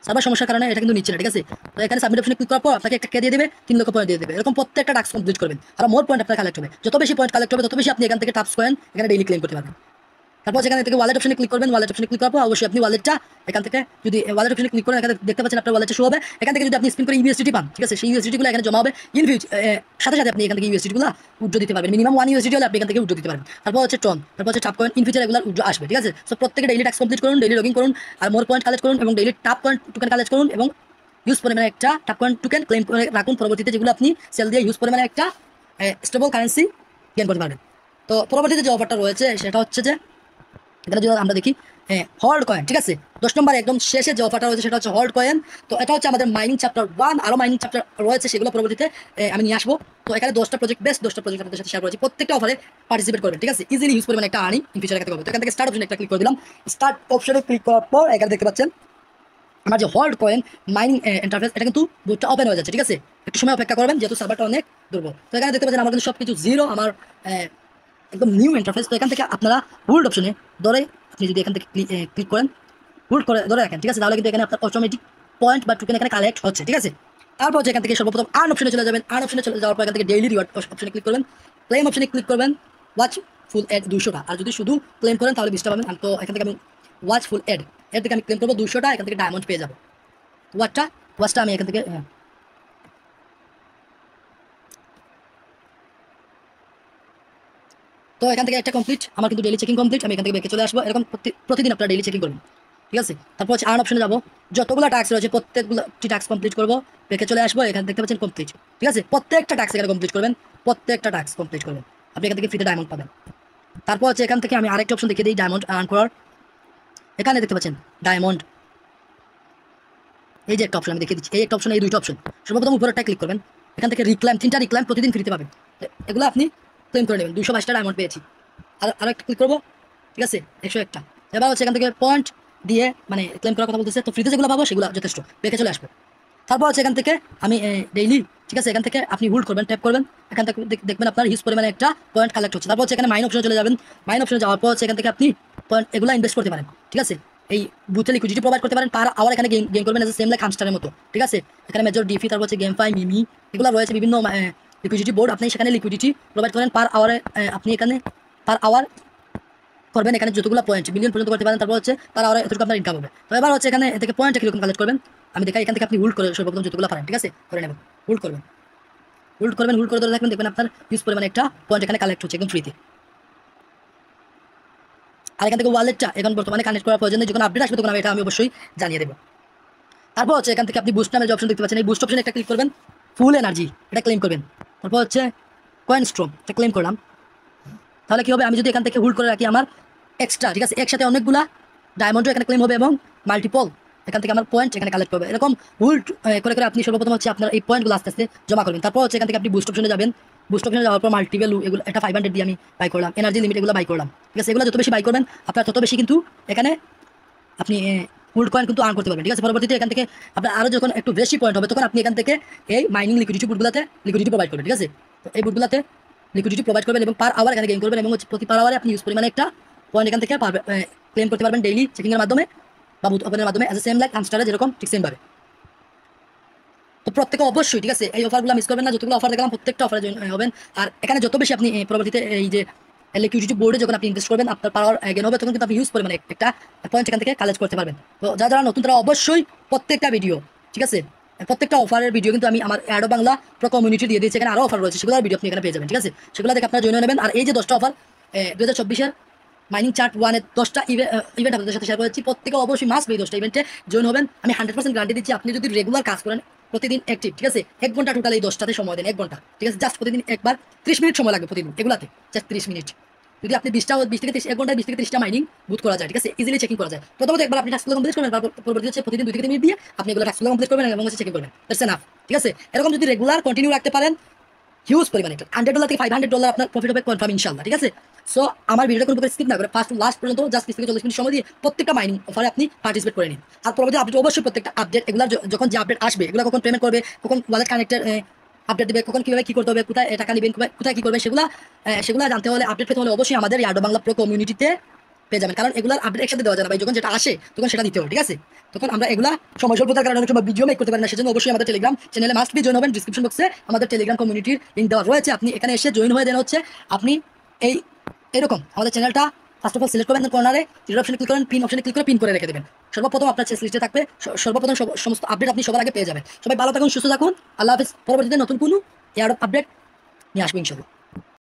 সার্ভার সমস্যার কারণে এটা কিন্তু নিচ্ছে না, ঠিক আছে। তো এখানে সাবমিট অপশনে ক্লিক করার পর আপনাকে একটা কে দিয়ে দেবে, 3 লক্ষ পয়েন্ট দিয়ে দেবে। এরকম প্রত্যেকটা টাস্ক কমপ্লিট করবেন আর মোর পয়েন্ট আপনার কালেক্ট হবে। যত বেশি পয়েন্ট কালেক্ট হবে তত বেশি আপনি এখান থেকে টাপস কয়েন এখানে ডেইলি ক্লেম করতে পারবেন। তারপর সেখানে থেকে ওয়ালেট অপশনে ক্লিক করবেন, ওয়ালেট অপশনে ক্লিক করার পর অবশ্যই আপনি ওয়ালেটটা এখান থেকে যদি ওয়ালেট অপশনে ক্লিক করেন এখানে দেখতে পাচ্ছেন আপনার ওয়ালেটে শো হবে। এখান থেকে যদি আপনি স্পিন করে ইউএসডিটি পান, ঠিক আছে, সেই ইউএসডিটিগুলো এখানে জমা হবে। সাথে সাথে আপনি এখান থেকে ইউএসডিটিগুলো উইথড্র দিতে পারবেন। মিনিমাম 1 ইউএসডিটি হলে আপনি এখান থেকে উইথড্র দিতে পারবেন। তারপর হচ্ছে টন, তারপর হচ্ছে টাপ কয়েন, ইন ফিউচার এগুলো উইথড্র আসবে, ঠিক আছে। সো প্রত্যেকে ডেইলি টাস্ক কমপ্লিট করুন, ডেইলি লগইন করুন আর মোর পয়েন্ট কালেক্ট করুন এবং ডেইলি টাপ পয়েন্ট টোকেন কালেক্ট করুন এবং ইউজ পরিমাণে একটা টাপ কয়েন টোকেন ক্লেম করে রাখুন। পরবর্তীতে যেগুলো আপনি সেল দিয়ে ইউজ পরিমাণে একটা স্টেবল কারেন্সি গেইন করতে পারবেন। তো পরবর্তীতে যে অফারটা রয়েছে সেটা হচ্ছে যে এখানে যদি আমরা দেখি হল্ড কয়েন, ঠিক আছে, 10 নম্বরে একদম শেষে যে অফারটা রয়েছে সেটা হচ্ছে হল্ড কয়েন। তো এটা হচ্ছে আমাদের মাইনিং চ্যাপ্টার 1, আরও মাইনিং চ্যাপ্টার রয়েছে, সেগুলো পরবর্তীতে আমি নিয়ে আসবো। তো এখানে 10টা প্রজেক্ট, বেস্ট 10টা প্রজেক্ট আপনাদের সাথে শেয়ার করেছি, প্রত্যেকটা অফারে পার্টিসিপেট করবেন, ঠিক আছে। ইজিলি ইউজ করবেন একটা আর্নিং ইন ফিউচার এখান থেকে হবে। তো এখান থেকে স্টার্ট অপশনে একটা ক্লিক করে দিলাম। স্টার্ট অপশনে ক্লিক করার পর এখানে দেখতে পাচ্ছেন আমার যে হল্ড কয়েন মাইনিং ইন্টারফেস, এটা কিন্তু বুটটা ওপেন হয়ে যাচ্ছে, ঠিক আছে। একটু সময় অপেক্ষা করবেন যেহেতু সার্ভারটা অনেক দুর্বল। তো এখানে দেখতে পাচ্ছেন আমার কিন্তু সব কিছু জিরো, আমার একদম নিউ ইন্টারফেস। তো এখান থেকে আপনারা হোল্ড অপশনে ধরে আপনি যদি এখান থেকে ক্লিক করেন, হোল্ড করে ধরে রাখেন, ঠিক আছে, তাহলে কিন্তু এখানে আপনার অটোমেটিক পয়েন্ট বা টোকেন এখানে কালেক্ট হচ্ছে, ঠিক আছে। তারপর হচ্ছে এখান থেকে সর্বপ্রথম আর্ন অপশনে চলে যাবেন। আর্ন অপশনে চলে যাওয়ার পর এখান থেকে ডেইলি রিওয়ার্ড অপশনে ক্লিক করবেন, ক্লেম অপশনে ক্লিক করবেন, ওয়াচ ফুল এড 200টা, আর যদি শুধু ক্লেম করেন তাহলে 20টা পাবেন। তো এখান থেকে আমি ওয়াচ ফুল এড এর থেকে আমি ক্লেম করবো 200টা, এখান থেকে ডায়মন্ড পেয়ে যাবো। ওয়াচটা আমি এখান থেকে তো এখান থেকে একটা কমপ্লিট, আমার কিন্তু ডেইলি চেকিং কমপ্লিট। আমি এখান থেকে বেঁকে চলে আসবো। এরকম প্রতিদিন আপনারা ডেইলি চেকিং করবেন, ঠিক আছে। তারপর হচ্ছে আর্ন অপশনে যাবো, যতগুলো টাস্ক রয়েছে প্রত্যেকগুলো টাস্ক কমপ্লিট করবো, বেঁকে চলে আসবো। এখানে দেখতে পাচ্ছেন কমপ্লিট, ঠিক আছে। প্রত্যেকটা টাস্ক এখানে কমপ্লিট করবেন, প্রত্যেকটা টাস্ক কমপ্লিট করবেন, আপনি এখান থেকে ফ্রিতে ডায়মন্ড পাবেন। তারপর হচ্ছে এখান থেকে আমি আরেকটা অপশন দেখিয়ে দিই ডায়মন্ড আর্ন করার। এখানে দেখতে পাচ্ছেন ডায়মন্ড, এই যে একটা অপশন আমি দেখিয়ে দিচ্ছি, এই একটা অপশন, এই দুইটা অপশন। সর্বপ্রথম উপরেরটা ক্লিক করবেন, এখান থেকে রিক্লাইম, 3টা রিক্লাইম প্রতিদিন ফ্রিতে পাবেন। এগুলো আপনি ক্লেম করে নেবেন। 222টা ডায়মন্ড পেয়েছি, আর একটা ক্লিক করবো, ঠিক আছে, 101টা। এবার হচ্ছে এখান থেকে পয়েন্ট দিয়ে মানে ক্লেম করার কথা বলতেছে, তো ফ্রিতে যেগুলো পাবো সেগুলো যথেষ্ট, বেঁকে চলে আসবো। তারপর হচ্ছে এখান থেকে আমি ডেইলি, ঠিক আছে, এখান থেকে আপনি হোল্ড করবেন, ট্যাপ করবেন, এখান থেকে দেখবেন আপনার হিউজ পরিমাণে একটা পয়েন্ট কালেক্ট হচ্ছে। তারপর হচ্ছে এখানে মাইন অপশনে চলে যাবেন। মাইন অপশনে যাওয়ার পর হচ্ছে এখান থেকে আপনি পয়েন্ট এগুলো ইনভেস্ট করতে পারেন, ঠিক আছে। এই বুথে লিকুইডিটি প্রোভাইড করতে পারেন, পার আওয়ার এখানে গেইন করবেন এজ সেম লাইক হামস্টারের মতো, ঠিক আছে। এখানে মেজর ডিফি, তারপর হচ্ছে গেমফাই, মিমি, এগুলো রয়েছে বিভিন্ন লিকুইডিটি বোর্ড। আপনি সেখানে লিকুইডিটি প্রোভাইড করেন পার আওয়ারে, আপনি এখানে পার আওয়ার করবেন, এখানে যতগুলো পয়েন্ট মিলিয়ন পর্যন্ত করতে পারেন। তারপর হচ্ছে তার আর এতটুকু আপনার ইনকাম হবে। তো এবার হচ্ছে এখানে থেকে পয়েন্ট কীরকম কালেক্ট করবেন আমি দেখাই। এখান থেকে আপনি হোল্ড করে সর্বপ্রথম যতগুলো পারেন, ঠিক আছে, করে নেবেন, হোল্ড করবেন, হোল্ড করে ধরে রাখবেন, দেখবেন আপনার ইউজ পরিমাণে একটা পয়েন্ট এখানে কালেক্ট হচ্ছে একদম ফ্রিতে। আর এখান থেকে ওয়ালেটটা এখন বর্তমানে কানেক্ট করার প্রয়োজন নেই, যখন আপডেট আসবে তখন আমি অবশ্যই জানিয়ে দেবো। তারপর হচ্ছে এখান থেকে আপনি বুস্ট নামের যে অপশন দেখতে পাচ্ছেন, এই বুস্ট অপশনে একটা ক্লিক করবেন, ফুল এনার্জি এটা ক্লেম করবেন। তারপর হচ্ছে কয়েন স্ট্রোম, এটা ক্লেম করলাম। তাহলে কী হবে, আমি যদি এখান থেকে হোল্ড করে রাখি আমার এক্সট্রা, ঠিক আছে, একসাথে অনেকগুলা ডায়মন্ডও এখানে ক্লেম হবে এবং মাল্টিপল এখান থেকে আমার পয়েন্ট এখানে কালেক্ট হবে। এরকম হোল্ড করে আপনি সর্বপ্রথম হচ্ছে আপনার এই পয়েন্টগুলো আস্তে আস্তে জমা করবেন। তারপর হচ্ছে এখান থেকে আপনি বুস্ট অপশনে যাবেন। বুস্ট অপশনে যাওয়ার পর মাল্টিভ্যালু এগুলো এটা 500 দিয়ে আমি বাই করলাম। এনার্জি লিমিট এগুলো বাই করলাম, ঠিক আছে। এগুলো যত বেশি বাই করবেন আপনার তত বেশি কিন্তু এখানে আপনি হোল্ড কয়েন কিন্তু আর্ন করতে পারবেন, ঠিক আছে। পরবর্তীতে এখান থেকে আপনার আরও যখন একটু বেশি পয়েন্ট হবে তখন আপনি এখান থেকে এই মাইনিং লিকুইডিটি বুটগুলোতে লিকুইডিটি প্রোভাইড করবেন, ঠিক আছে। তো এই বুটগুলোতে লিকুইডিটি প্রোভাইড করবেন এবং পার আওয়ার এখানে গেইন করবেন এবং প্রতি পার আওয়ারে আপনি ইউজ পরিমাণে একটা পয়েন্ট এখান থেকে ক্লেম করতে পারবেন ডেইলি চেকিংয়ের মাধ্যমে বা বুথ ওপেনের মাধ্যমে, এজ সেম লাইক হামস্টারে যেরকম ঠিক সেমভাবে। তো প্রত্যেকে অবশ্যই, ঠিক আছে, এই অফারগুলো মিস করবেন না। যতগুলো অফার দেখলাম প্রত্যেকটা অফারে জয়েন হবেন। আর এখানে যত বেশি আপনি পরবর্তীতে এই যে লিকুইডিটি বোর্ডে যখন আপনি ইনভেস্ট করবেন আপনার পাওয়ার গেন হবে, তখন কিন্তু আপনি ইউজ পরিমাণে একটা পয়েন্ট এখান থেকে কালেক্ট করতে পারবেন। তো যারা যারা নতুন তারা অবশ্যই প্রত্যেকটা ভিডিও, ঠিক আছে, প্রত্যেকটা অফারের ভিডিও কিন্তু আমি আমার অ্যাডো বাংলা প্রো কমিউনিটি দিয়ে দিয়েছি, এখানে আরও অফার রয়েছে, সেগুলোর ভিডিও আপনি এখানে পেয়ে যাবেন, ঠিক আছে। সেগুলো দেখে আপনারা জয়েন নেবেন। আর এই যে 10টা অফার 2024-এর মাইনিং চার্ট 1-এর 10টা ইভেন্ট আপনাদের সাথে শেয়ার করেছি, প্রত্যেকে অবশ্যই মাস্ট এই 10টা ইভেন্টে জয়েন হবেন। আমি 100% গ্যারান্টি দিচ্ছি, আপনি যদি রেগুলার কাজ করেন, প্রতিদিন অ্যাক্টিভ, ঠিক আছে, 1 ঘন্টা টোটাল এই 10টাতে সময় দেন, 1 ঘন্টা, ঠিক আছে, জাস্ট প্রতিদিন একবার 30 মিনিট সময় লাগবে প্রতিদিন এগুলাতে, জাস্ট 30 মিনিট। যদি আপনি 20 থেকে 30 1 ঘন্টায় 20 থেকে 30টা মাইনিং বুট করা যায়, ঠিক আছে, ইজিলি চেকিং করা যায়। প্রথমত একবার আপনি টাস্কগুলো কমপ্লিট করবেন, তারপর পরবর্তী হচ্ছে প্রতিদিন 2 থেকে 3 মিনিট দিয়ে আপনি এগুলো টাস্কগুলো কমপ্লিট করবেন এবং হচ্ছে চেকিং করবেন, দ্যাটস এনাফ, ঠিক আছে। এরকম যদি রেগুলার কন্টিনিউ রাখতে পারেন, হিউজ পরিমাণে $100 থেকে $500 আপনার প্রফিট হবে কনফার্ম ইনশাআল্লাহ, ঠিক আছে। সো আমার ভিডিওটা কোনো স্কিপ না করে ফার্স্ট টু লাস্ট পর্যন্ত জাস্ট 30 থেকে 40 মিনিট সময় দিয়ে প্রত্যেকটা মাইনিং অফারে আপনি পার্টিসিপেট করে নিন। আর পরবর্তী আপডেট অবশ্যই প্রত্যেকটা আপডেট এগুলো যখন যে আপডেট আসবে, এগুলো কখন পেমেন্ট করবে, কখন ওয়ালেট কানেক্টেড আপডেট দেবে, কখন কীভাবে কী করতে হবে, কোথায় টাকা নেবেন, কোথায় কী করবে, সেগুলো জানতে হলে, আপডেট পেতে হলে অবশ্যই আমাদের ইয়ার্ডো বাংলা প্রো কমিউনিটিতে পেয়ে যাবেন। কারণ এগুলোর আপডেট একসাথে দেওয়া যায় না ভাই, যখন যেটা আসে তখন সেটা দিতে হবে, ঠিক আছে। তখন আমরা এগুলা সময় স্বল্পতার কারণে অনেক সময় ভিডিও মেক করতে পারি না, সেজন্য অবশ্যই আমাদের টেলিগ্রাম চ্যানেলে মাস্ট বি জয়েন হবেন। ডিসক্রিপশন বক্সে আমাদের টেলিগ্রাম কমিউনিটির লিঙ্ক দেওয়া রয়েছে, আপনি এখানে এসে জয়েন হয়ে দেন। হচ্ছে আপনি এরকম আমাদের চ্যানেলটা ফার্স্ট অফ অল সিলেক্ট করবেন, কর্নারে টির অপশনে ক্লিক করেন, পিন অপশনে ক্লিক করে পিন করে রেখে দেবেন। সর্বপ্রথম আপনার চেস লিস্টে থাকবে, সর্বপ্রথম সমস্ত আপডেট আপনি সবার আগে পেয়ে যাবেন। সবাই ভালো থাকুন, সুস্থ থাকুন, আল্লাহ হাফেজ। পরবর্তীতে নতুন কোনো এয়ার আপডেট নিয়ে আসবো ইনশাআল্লাহ।